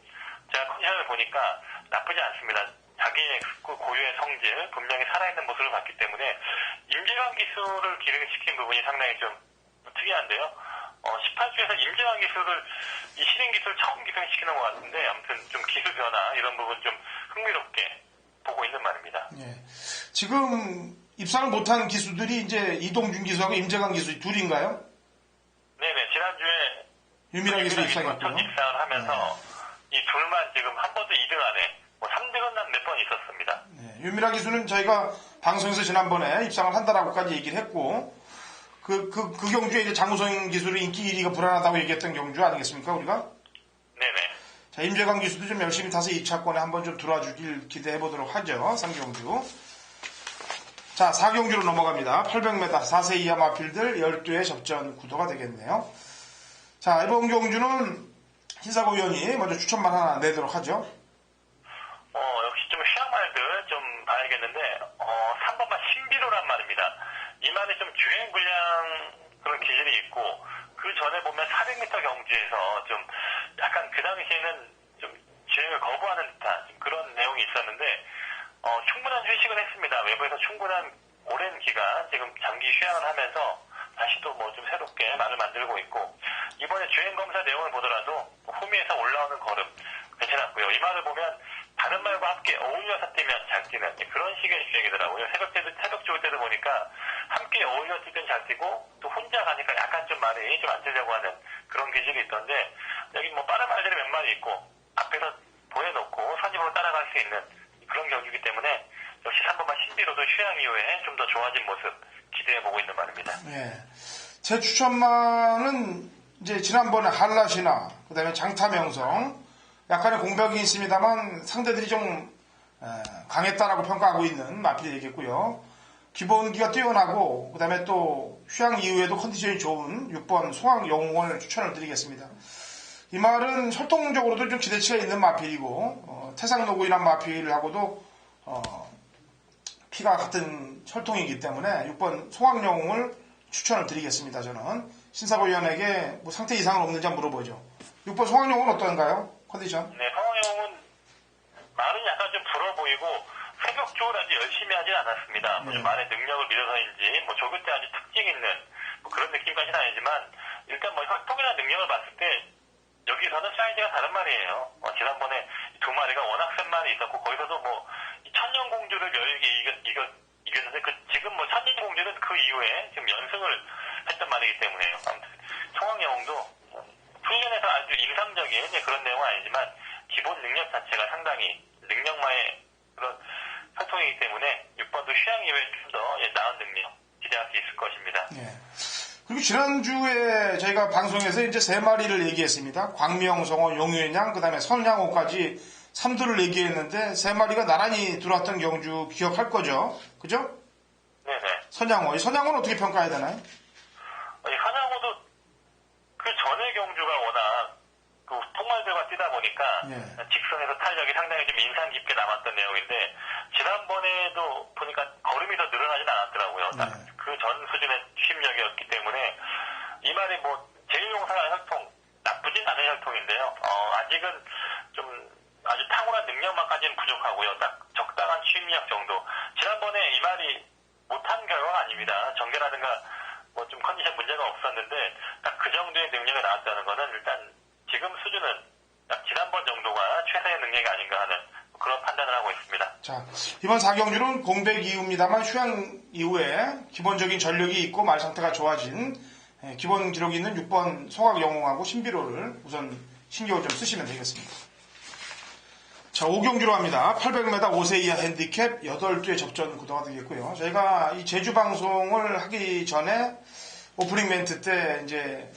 제가 컨디션을 보니까 나쁘지 않습니다. 자기의 그 고유의 성질, 분명히 살아있는 모습을 봤기 때문에 임재광 기술을 기능시킨 부분이 상당히 좀 특이한데요. 18주에서 임재광 기술을 이 실행 기술 처음 기능시키는 것 같은데 아무튼 좀 기술 변화 이런 부분 좀 흥미롭게 보고 있는 말입니다. 예. 지금 입상을 못한 기수들이 이제 이동준 기수하고 임재광 기수 둘인가요? 네네, 지난주에 유미라 기수 입상했고요. 첫 입상을 하면서 이 둘만 지금 한 번도 2등 안에 3등은 몇 번 있었습니다. 네, 유미라 기수는 저희가 방송에서 지난번에 입상을 한다라고까지 얘기를 했고 그 경주에 이제 장우성 기술의 인기 1위가 불안하다고 얘기했던 경주 아니겠습니까 우리가? 네네. 자, 임재광 기수도 좀 열심히 타서 2차권에 한번 좀 들어와주길 기대해보도록 하죠. 3경주. 자, 4경주로 넘어갑니다. 800m 4세 이하 마필들 12회 접전 구도가 되겠네요. 자, 이번 경주는 신사고 위원이 먼저 추천만 하나 내도록 하죠. 역시 좀 휴양말들 좀 봐야겠는데 3번만 신비로란 말입니다. 이 말이 좀 주행 불량 그런 기질이 있고 그 전에 보면 400m 경주에서 좀 약간 그 당시에는 좀 주행을 거부하는 듯한 그런 내용이 있었는데 충분한 휴식을 했습니다. 외부에서 충분한 오랜 기간 지금 장기 휴양을 하면서 다시 또 좀 새롭게 말을 만들고 있고 이번에 주행검사 내용을 보더라도 후미에서 올라오는 걸음 괜찮았고요. 이 말을 보면 다른 말과 함께 어울려서 뛰면 잘 뛰는 그런 식의 주행이더라고요. 새벽 좋을 때도 보니까 함께 어울려 뛰면 잘 뛰고 또 혼자 가니까 약간 좀 말이 좀 안 되려고 하는 그런 기질이 있던데 여기 빠른 말들이 몇 마리 있고 앞에서 보여놓고 선임으로 따라갈 수 있는 그런 경기이기 때문에 역시 3번만 신비로도 휴양 이후에 좀 더 좋아진 모습 기대해보고 있는 말입니다. 네. 제 추천만은 이제 지난번에 한라시나 그다음에 장타명성 약간의 공백이 있습니다만 상대들이 좀 강했다라고 평가하고 있는 마필이 되겠고요. 기본기가 뛰어나고 그다음에 또 휴양 이후에도 컨디션이 좋은 6번 송학영웅을 추천을 드리겠습니다. 이 말은 혈통적으로도 좀 기대치가 있는 마필이고 태상노구이란 마필하고도 피가 같은 혈통이기 때문에 6번 송학영웅을 추천을 드리겠습니다. 저는 신사고위원에게 뭐 상태 이상은 없는지 한번 물어보죠. 6번 송학영웅은 어떤가요? 컨디션? 네, 송학영웅은 말은 약간 좀 불어 보이고 새벽 쪽을 아주 열심히 하진 않았습니다. 뭐 좀 말의 능력을 믿어서인지 뭐 조교 때 아주 특징 있는 뭐 그런 느낌까지는 아니지만 일단 뭐 혈통이나 능력을 봤을 때 여기서는 사이즈가 다른 말이에요. 지난번에 두 마리가 워낙 센 말이 있었고 거기서도 뭐 천년공주를 여유있게 이겼는데 지금 뭐 천년공주는 그 이후에 지금 연승을 했던 말이기 때문에요. 아무튼 송학영웅도 훈련에서 아주 인상적인 그런 내용은 아니지만 기본 능력 자체가 상당히 능력마의 그런 혈통이기 때문에 6번도 휴양 이후에 좀 더 나은 능력 기대할 수 있을 것입니다. 예. 그리고 지난주에 저희가 방송에서 이제 3마리를 얘기했습니다. 광명, 성호, 용유현양, 그 다음에 선양호까지 3두를 얘기했는데 3마리가 나란히 들어왔던 경주 기억할 거죠? 그죠? 네네. 선양호. 이 선양호는 어떻게 평가해야 되나요? 이 선양호도 그 전의 경주가 워낙 그 통말들과 뛰다 보니까 직선에서 탄력이 상당히 좀 인상 깊게 남았던 내용인데 지난번에도 보니까 걸음이 더 늘어나진 않았더라고요. 그 전 수준의 추임력이었기 때문에 이 말이 뭐 제1용사가 혈통 나쁘진 않은 혈통인데요. 아직은 좀 아주 탁월한 능력만까지는 부족하고요. 딱 적당한 추임력 정도. 지난번에 이 말이 못한 결과가 아닙니다. 정계라든가 뭐 좀 컨디션 문제가 없었는데 딱 그 정도의 능력이 나왔다는 것은 일단 지금 수준은 딱 지난번 정도가 최선의 능력이 아닌가 하는 그런 판단을 하고 있습니다. 자, 이번 4경주는 공백 이후입니다만 휴양 이후에 기본적인 전력이 있고 말 상태가 좋아진 기본 기록이 있는 6번 송학영웅하고 신비로를 우선 신경을 좀 쓰시면 되겠습니다. 자, 5경주로 합니다. 800m 5세 이하 핸디캡 8두의 접전 구도가 되겠고요. 저희가 이 제주 방송을 하기 전에 오프닝 멘트 때 이제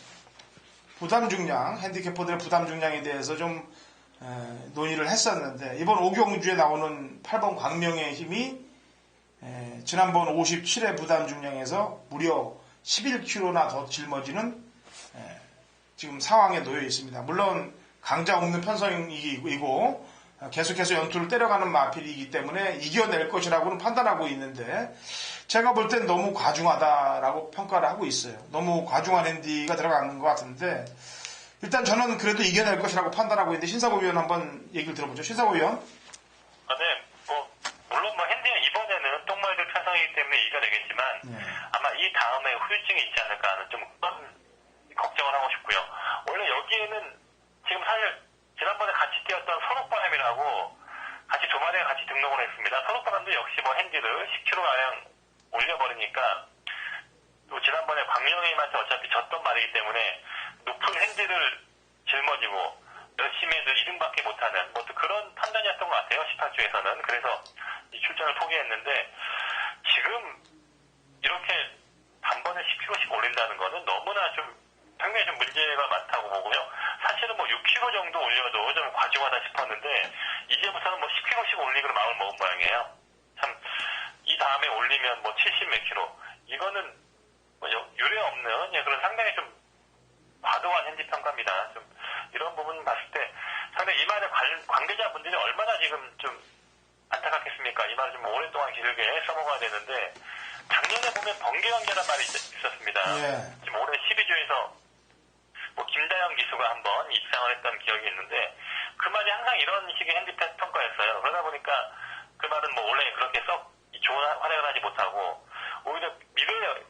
부담 중량, 핸디캡퍼들의 부담 중량에 대해서 좀 논의를 했었는데 이번 5경주에 나오는 8번 광명의 힘이 지난번 57회 부담 중량에서 무려 11kg나 더 짊어지는 지금 상황에 놓여 있습니다. 물론 강자 없는 편성이고 계속해서 연투를 때려가는 마필이기 때문에 이겨낼 것이라고는 판단하고 있는데 제가 볼 땐 너무 과중하다라고 평가를 하고 있어요. 너무 과중한 핸디가 들어가는 것 같은데 일단 저는 그래도 이겨낼 것이라고 판단하고 있는데 신사고 위원 한번 얘기를 들어보죠. 신사고 위원. 네, 물론 핸디는 이번에는 똥말들 편성이기 때문에 이겨내겠지만 아마 이 다음에 후유증이 있지 않을까 하는 좀 그런 걱정을 하고 싶고요. 원래 여기에는 지금 사실 지난번에 같이 뛰었던 선옥바람이라고 같이 두 마리가 같이 등록을 했습니다. 선옥바람도 역시 핸디를 10kg가량 올려버리니까 또 지난번에 광명이한테 어차피 졌던 말이기 때문에 높은 핸디를 짊어지고 열심히 해도 2등밖에 못하는 또 그런 판단이었던 것 같아요. 18주에서는. 그래서 이 출전을 포기했는데 지금 이렇게 단번에 10kg씩 올린다는 거는 너무나 좀 상당히 좀 문제가 많다고 보고요. 사실은 6kg 정도 올려도 좀 과중하다 싶었는데 이제부터는 10kg씩 올리기로 마음을 먹은 모양이에요. 참 이 다음에 올리면 70 몇 킬로 이거는 유례 없는 그런 상당히 좀 과도한 핸디 평가입니다. 좀 이런 부분 봤을 때 상당히 이 말의 관계자분들이 얼마나 지금 좀 안타깝겠습니까? 이 말을 좀 오랫동안 길게 써먹어야 되는데 작년에 보면 번개관계란 말이 있었습니다. 지금 올해 12주에서 김다영 기수가 한번 입상을 했던 기억이 있는데 그 말이 항상 이런 식의 핸디 평가였어요. 그러다 보니까 그 말은 원래 그렇게 썩 좋은 활약을 하지 못하고 오히려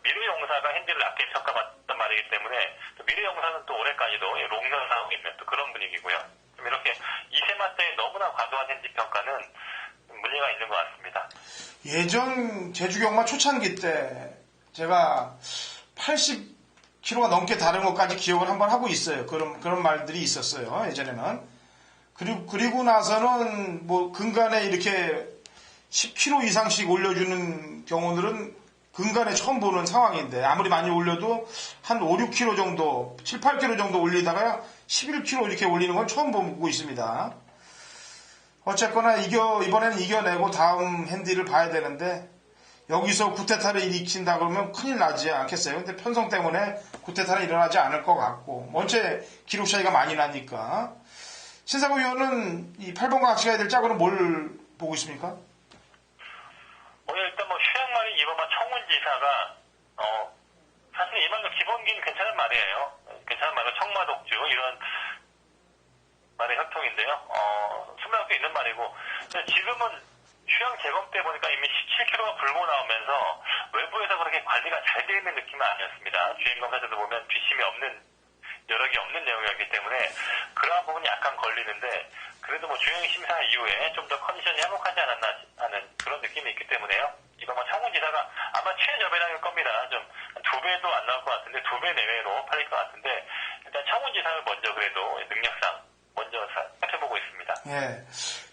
미래용사가 핸디를 낮게 평가받던 말이기 때문에 미래용사는 또 올해까지도 롱런을 하고 있는 또 그런 분위기고요. 좀 이렇게 2세마 때 너무나 과도한 핸디 평가는 문제가 있는 것 같습니다. 예전 제주경마 초창기 때 제가 80kg가 넘게 다른 것까지 기억을 한번 하고 있어요. 그런 말들이 있었어요. 예전에는. 그리고 나서는 근간에 이렇게 10kg 이상씩 올려주는 경우들은 근간에 처음 보는 상황인데 아무리 많이 올려도 한 5, 6kg 정도, 7, 8kg 정도 올리다가 11kg 이렇게 올리는 건 처음 보고 있습니다. 어쨌거나 이번에는 이겨내고 다음 핸디를 봐야 되는데 여기서 구테타를 일으킨다 그러면 큰일 나지 않겠어요? 근데 편성 때문에 구테타는 일어나지 않을 것 같고 원체 기록 차이가 많이 나니까 신상호 위원은 이 8번과 같이 가야 될 짝으로 뭘 보고 있습니까? 오늘 일단 뭐 휴양말이 이번만 청운지사가 사실 이 말도 기본기는 괜찮은 말이에요. 괜찮은 말로 청마독주 이런 말의 협통인데요. 수명도 있는 말이고 지금은 휴양 재검 때 보니까 이미 17kg가 불고 나오면서 외부에서 그렇게 관리가 잘 되어 있는 느낌은 아니었습니다. 주행 검사들도 보면 뒷심이 없는 여력이 없는 내용이었기 때문에 그러한 부분이 약간 걸리는데 그래도 뭐 주행 심사 이후에 좀 더 컨디션이 회복하지 않았나 하는 그런 느낌이 있기 때문에요. 이번 청운지사가 아마 최저배당일 겁니다. 좀 2배도 안 나올 것 같은데 2배 내외로 팔릴 것 같은데 일단 청운지사를 먼저 그래도 능력상 먼저 살펴보고 있습니다. 예.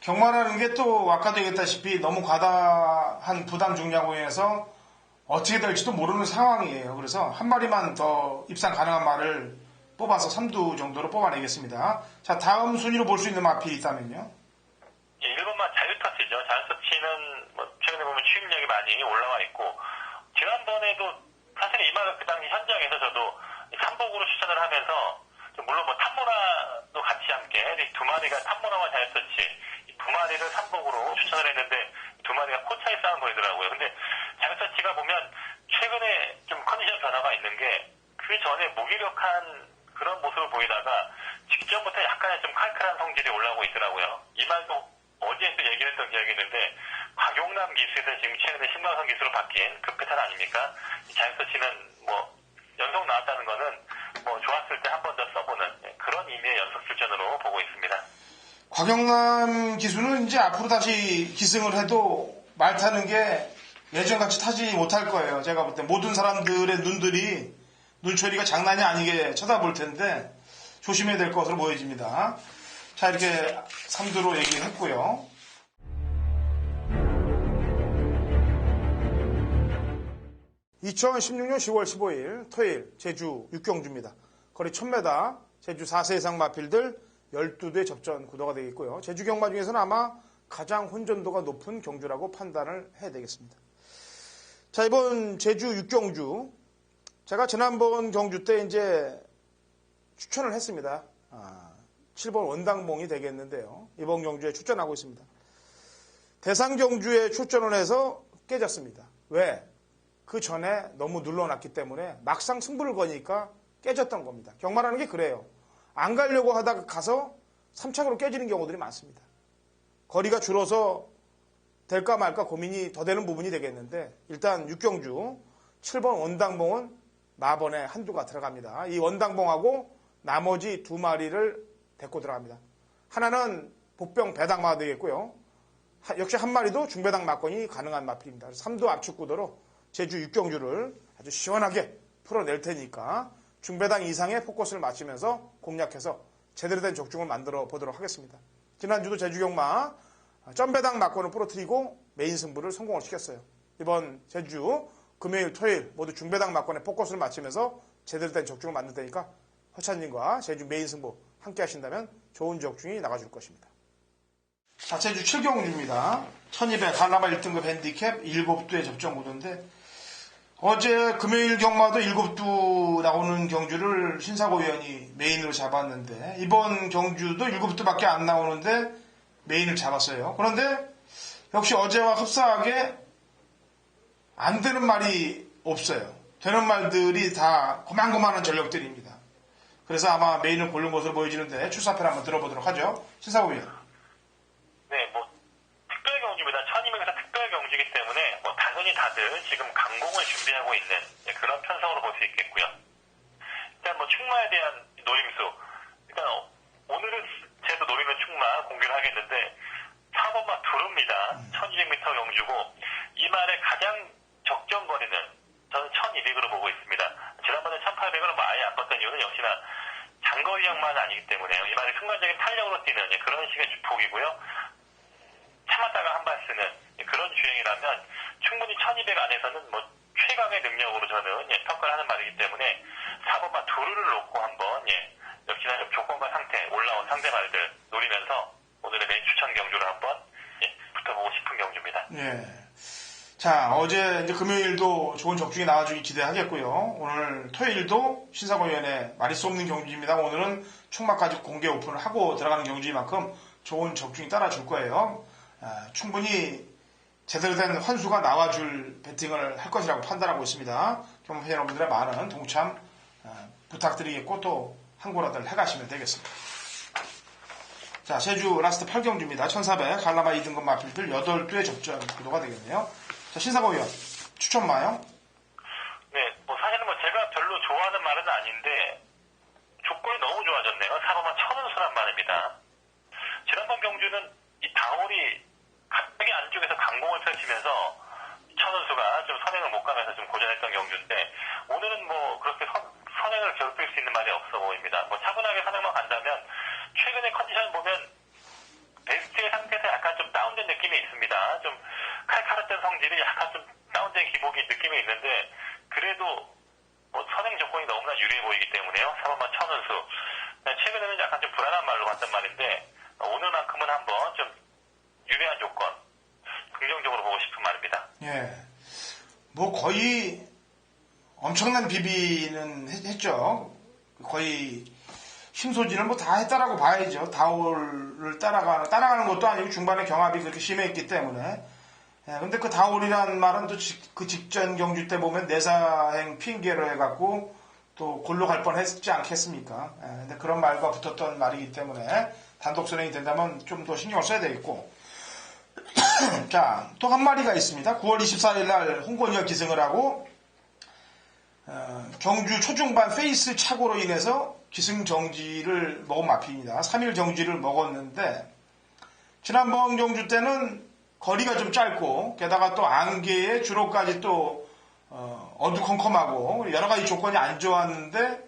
경마라는 게 또 아까도 얘기했다시피 너무 과다한 부담 중량으로 인해서 어떻게 될지도 모르는 상황이에요. 그래서 한 마리만 더 입상 가능한 말을 뽑아서 3두 정도로 뽑아내겠습니다. 자, 다음 순위로 볼 수 있는 마필이 있다면요? 예, 1번만 자유터치죠. 자유터치는 뭐 최근에 보면 추임력이 많이 올라와 있고 지난번에도 사실 이 말은 그 당시 현장에서 저도 3복으로 추천을 하면서 물론 뭐 탐모라도 같이 함께 두 마리가 탐모라와 자유터치 이 두 마리를 3복으로 추천을 했는데 두 마리가 코차에 싸움 보이더라고요. 근데 자유터치가 보면 최근에 좀 컨디션 변화가 있는 게 그 전에 무기력한 그런 모습을 보이다가 직전부터 약간의 좀 칼칼한 성질이 올라오고 있더라고요. 이 말도 어제 또 얘기를 했던 기억이 있는데 곽용남 기수에서 지금 최근에 신광선 기수로 바뀐 그 패턴 아닙니까? 이 자유터치는 뭐 연속 나왔다는 거는 뭐 좋았을 때 한 번 더 써보는 그런 의미의 연속 출전으로 보고 있습니다. 곽영남 기수는 이제 앞으로 다시 기승을 해도 말 타는 게 예전같이 타지 못할 거예요. 제가 볼 때 모든 사람들의 눈초리가 장난이 아니게 쳐다볼 텐데 조심해야 될 것으로 보여집니다. 자, 이렇게 3두로 얘기를 했고요. (2016년 10월 15일) 토요일 제주 육경주입니다. 거리 1000m 제주 4세 이상 마필들 12대 접전 구도가 되겠고요. 제주 경마 중에서는 아마 가장 혼전도가 높은 경주라고 판단을 해야 되겠습니다. 자, 이번 제주 육경주 제가 지난번 경주 때 이제 추천을 했습니다. 7번 원당봉이 되겠는데요. 이번 경주에 출전하고 있습니다. 대상 경주에 출전을 해서 깨졌습니다. 왜? 그 전에 너무 눌러놨기 때문에 막상 승부를 거니까 깨졌던 겁니다. 경마라는 게 그래요. 안 가려고 하다가 가서 3착으로 깨지는 경우들이 많습니다. 거리가 줄어서 될까 말까 고민이 더 되는 부분이 되겠는데 일단 육경주 7번 원당봉은 마번에 한두가 들어갑니다. 이 원당봉하고 나머지 두 마리를 데리고 들어갑니다. 하나는 복병 배당마가 되겠고요. 역시 한 마리도 중배당 막건이 가능한 마필입니다. 3두 압축 구도로 제주 육경주를 아주 시원하게 풀어낼 테니까 중배당 이상의 포커스를 맞추면서 공략해서 제대로 된 적중을 만들어 보도록 하겠습니다. 지난주도 제주경마 점배당 막건을 부러뜨리고 메인 승부를 성공을 시켰어요. 이번 제주 금요일 토요일 모두 중배당 막건에 포커스를 맞추면서 제대로 된 적중을 만들 테니까 허찬님과 제주 메인 승부 함께 하신다면 좋은 적중이 나가줄 것입니다. 자, 제주 7경주입니다. 1200 한라마 1등급 핸디캡 7두의 접전 구도인데 어제 금요일 경마도 7두 나오는 경주를 신사고 위원이 메인으로 잡았는데 이번 경주도 7두밖에 안 나오는데 메인을 잡았어요. 그런데 역시 어제와 흡사하게 안 되는 말이 없어요. 되는 말들이 다 고만고만한 전력들입니다. 그래서 아마 메인을 고른 것으로 보여지는데 출사표를 한번 들어보도록 하죠. 신사고 위원. 네, 뭐 특별 경주입니다. 1200에서 특별 경주이기 때문에 뭐 당연히 다들 지금 강공을 준비하고 있는 그런 편성으로 볼 수 있겠고요. 일단 뭐 충마에 대한 노림수. 일단 오늘은 제도 노리는 충마 공개를 하겠는데 4번마 두루입니다. 1200m 경주고 이 말의 가장 적정 거리는 저는 1200으로 보고 있습니다. 지난번에 1800을 뭐 아예 안 봤던 이유는 역시나 장거리형만 아니기 때문에요. 이 말이 순간적인 탄력으로 뛰는 그런 식의 주폭이고요. 참았다가 한 발 쓰는 그런 주행이라면 충분히 1200 안에서는 뭐 최강의 능력으로 저는 평가를 하는 말이기 때문에 4번마 두루를 놓고 한번 역시나 좀 조건과 상태 올라온 상대 말들 노리면서 오늘의 메인 추천 경주를 한번 자, 어제 이제 금요일도 좋은 적중이 나와주기 기대하겠고요. 오늘 토요일도 신사고위원회 말이 수 없는 경주입니다. 오늘은 총막까지 공개 오픈을 하고 들어가는 경주인 만큼 좋은 적중이 따라줄 거예요. 충분히 제대로 된 환수가 나와줄 배팅을 할 것이라고 판단하고 있습니다. 경마 여러분들의 많은 동참 부탁드리겠고 또 항고라들 해가시면 되겠습니다. 자, 제주 라스트 8경주입니다. 1400 갈라마 2등급 마필들 8두의 접전 구도가 되겠네요. 자, 신사고위원 추천마요? 네, 뭐 사실은 뭐 제가 별로 좋아하는 말은 아닌데 조건이 너무 좋아졌네요. 4번만 천운수란 말입니다. 지난번 경주는 이 다홀이 갑자기 안쪽에서 강공을 펼치면서 천운수가 좀 선행을 못 가면서 좀 고전했던 경주인데 오늘은 뭐 그렇게 선행을 괴롭힐 수 있는 말이 없어 보입니다. 뭐 차분하게 선행만 간다면 최근의 컨디션 보면 베스트의 상태에서 약간 좀 다운된 느낌이 있습니다. 좀 칼칼했던 성질이 약간 좀 다운된 기복이 느낌이 있는데 그래도 뭐 선행 조건이 너무나 유리해 보이기 때문에요. 4번만 천운수. 최근에는 약간 좀 불안한 말로 갔단 말인데 오늘만큼은 한번 좀 유리한 조건 긍정적으로 보고 싶은 말입니다. 예. 뭐 거의 엄청난 비비는 했죠. 거의 힘소진을 뭐 다 했다라고 봐야죠. 다올을 따라가는 것도 아니고 중반에 경합이 그렇게 심했기 때문에. 예, 근데 그 다올이란 말은 또 그 직전 경주 때 보면 내사행 핑계로 해갖고 또 골로 갈 뻔 했지 않겠습니까? 예, 근데 그런 말과 붙었던 말이기 때문에 단독 선행이 된다면 좀 더 신경을 써야 되겠고. 자, 또 한 마리가 있습니다. 9월 24일 날 홍건이가 기승을 하고, 경주 초중반 페이스 착오로 인해서 기승 정지를 먹은 마필입니다. 3일 정지를 먹었는데, 지난번 경주 때는 거리가 좀 짧고, 게다가 또 안개에 주로까지 또, 어두컴컴하고, 여러 가지 조건이 안 좋았는데,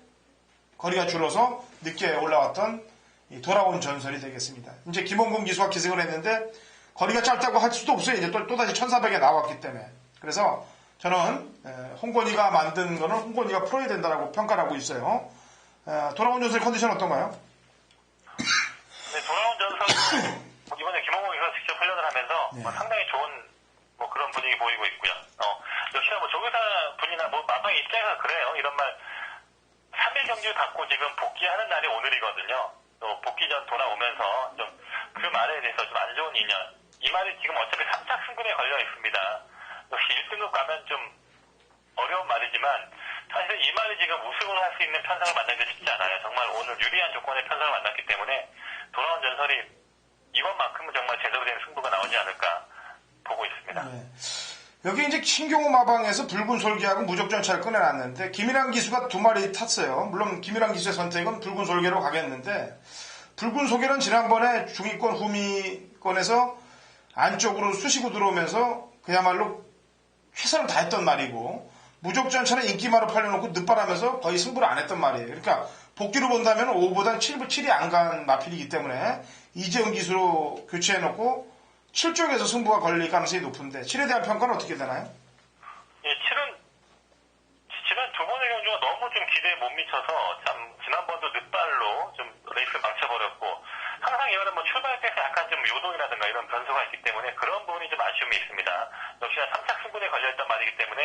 거리가 줄어서 늦게 올라왔던 돌아온 전설이 되겠습니다. 이제 김원근 기수가 기승을 했는데, 거리가 짧다고 할 수도 없어요. 이제 또다시 1400에 나왔기 때문에. 그래서 저는 홍건이가 만든 거는 홍건이가 풀어야 된다고 평가를 하고 있어요. 돌아온 전설 컨디션 어떤가요? 네, 돌아온 전설 이번에 김홍호 기수가 직접 훈련을 하면서 네. 뭐 상당히 좋은 뭐 그런 분위기 보이고 있고요. 역시나 뭐 조교사 분이나 뭐 마방 입장에서 그래요. 이런 말 3일 경기를 갖고 지금 복귀하는 날이 오늘이거든요. 또 복귀 전 돌아오면서 좀 그 말에 대해서 좀 안 좋은 인연. 이 말이 지금 어차피 3착 승근에 걸려 있습니다. 역시 1등급 가면 좀 어려운 말이지만 사실 이 말이 지금 우승을 할 수 있는 편성을 만나기 쉽지 않아요. 정말 오늘 유리한 조건의 편성을 만났기 때문에 돌아온 전설이 이번만큼은 정말 제대로 된 승부가 나오지 않을까 보고 있습니다. 네. 여기 이제 신경호 마방에서 붉은 솔개하고 무적전차를 꺼내놨는데 김일환 기수가 2마리 탔어요. 물론 김일환 기수의 선택은 붉은 솔개로 가겠는데 붉은 솔개는 지난번에 중위권 후미권에서 안쪽으로 쑤시고 들어오면서 그야말로 최선을 다했던 말이고 무적전차는 인기마로 팔려놓고 늦바라면서 거의 승부를 안 했던 말이에요. 그러니까 복귀로 본다면 5보단 7이 안 간 마필이기 때문에 이재용 기수로 교체해놓고 7쪽에서 승부가 걸릴 가능성이 높은데 7에 대한 평가는 어떻게 되나요? 예, 7은 지난 두 번의 경주가 너무 좀 기대에 못 미쳐서 참 지난번도 늦발로 좀 레이스를 망쳐버렸고 항상 이거는 뭐 출발 때에서 약간 좀 요동이라든가 이런 변수가 있기 때문에 그런 부분이 좀 아쉬움이 있습니다. 역시나 3착 승부에 걸려있던 말이기 때문에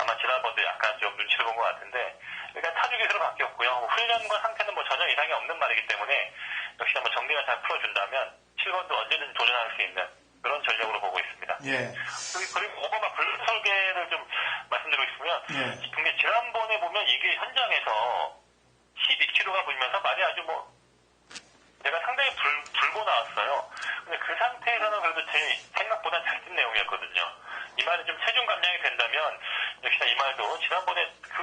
아마 지난번도 약간 좀 눈치를 본 것 같은데 일단 타주 기수로 바뀌었고요. 훈련과 상태는 뭐 전혀 이상이 없는 말이기 때문에 역시나 뭐 정리가 잘 풀어준다면 7번도 언제든 도전할 수 있는 그런 전력으로 보고 있습니다. 예. 그리고 오바마 블루 설계를 좀 말씀드리고 싶으면 예. 근데 지난번에 보면 이게 현장에서 12kg가 보이면서 말이 아주 뭐 내가 상당히 불고 나왔어요. 근데 그 상태에서는 그래도 제 생각보다 잘 뛴 내용이었거든요. 이 말이 좀 체중 감량이 된다면 역시나 이 말도 지난번에 그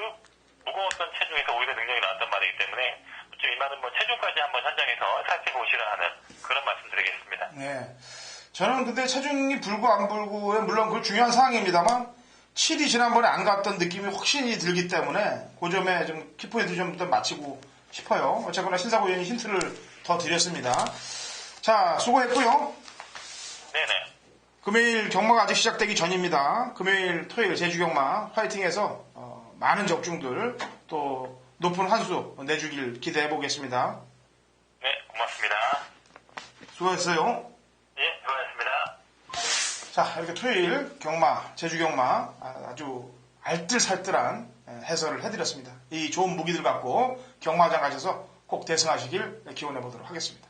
무거웠던 체중에서 오히려 능력이 나왔단 말이기 때문에 이 말은 뭐 체중까지 한번 현장에서 살펴보시라 하는 그런 말씀드리겠습니다. 예. 저는 근데 체중이 불고 안 불고에 물론 그 중요한 상황입니다만 7이 지난번에 안 갔던 느낌이 확신이 들기 때문에 그 점에 좀 키포인트 좀 더 맞추고 싶어요. 어쨌거나 신사고위원이 힌트를 더 드렸습니다. 자, 수고했고요. 네네. 금요일 경마가 아직 시작되기 전입니다. 금요일, 토요일 제주경마 파이팅해서 많은 적중들 또 높은 환수 내주길 기대해 보겠습니다. 네, 고맙습니다. 수고했어요. 예, 수고하셨습니다. 자, 자, 이렇게 토요일 경마, 제주 경마 아주 알뜰살뜰한 해설을 해드렸습니다. 이 좋은 무기들 갖고 경마장 가셔서 꼭 대승하시길 기원해 보도록 하겠습니다.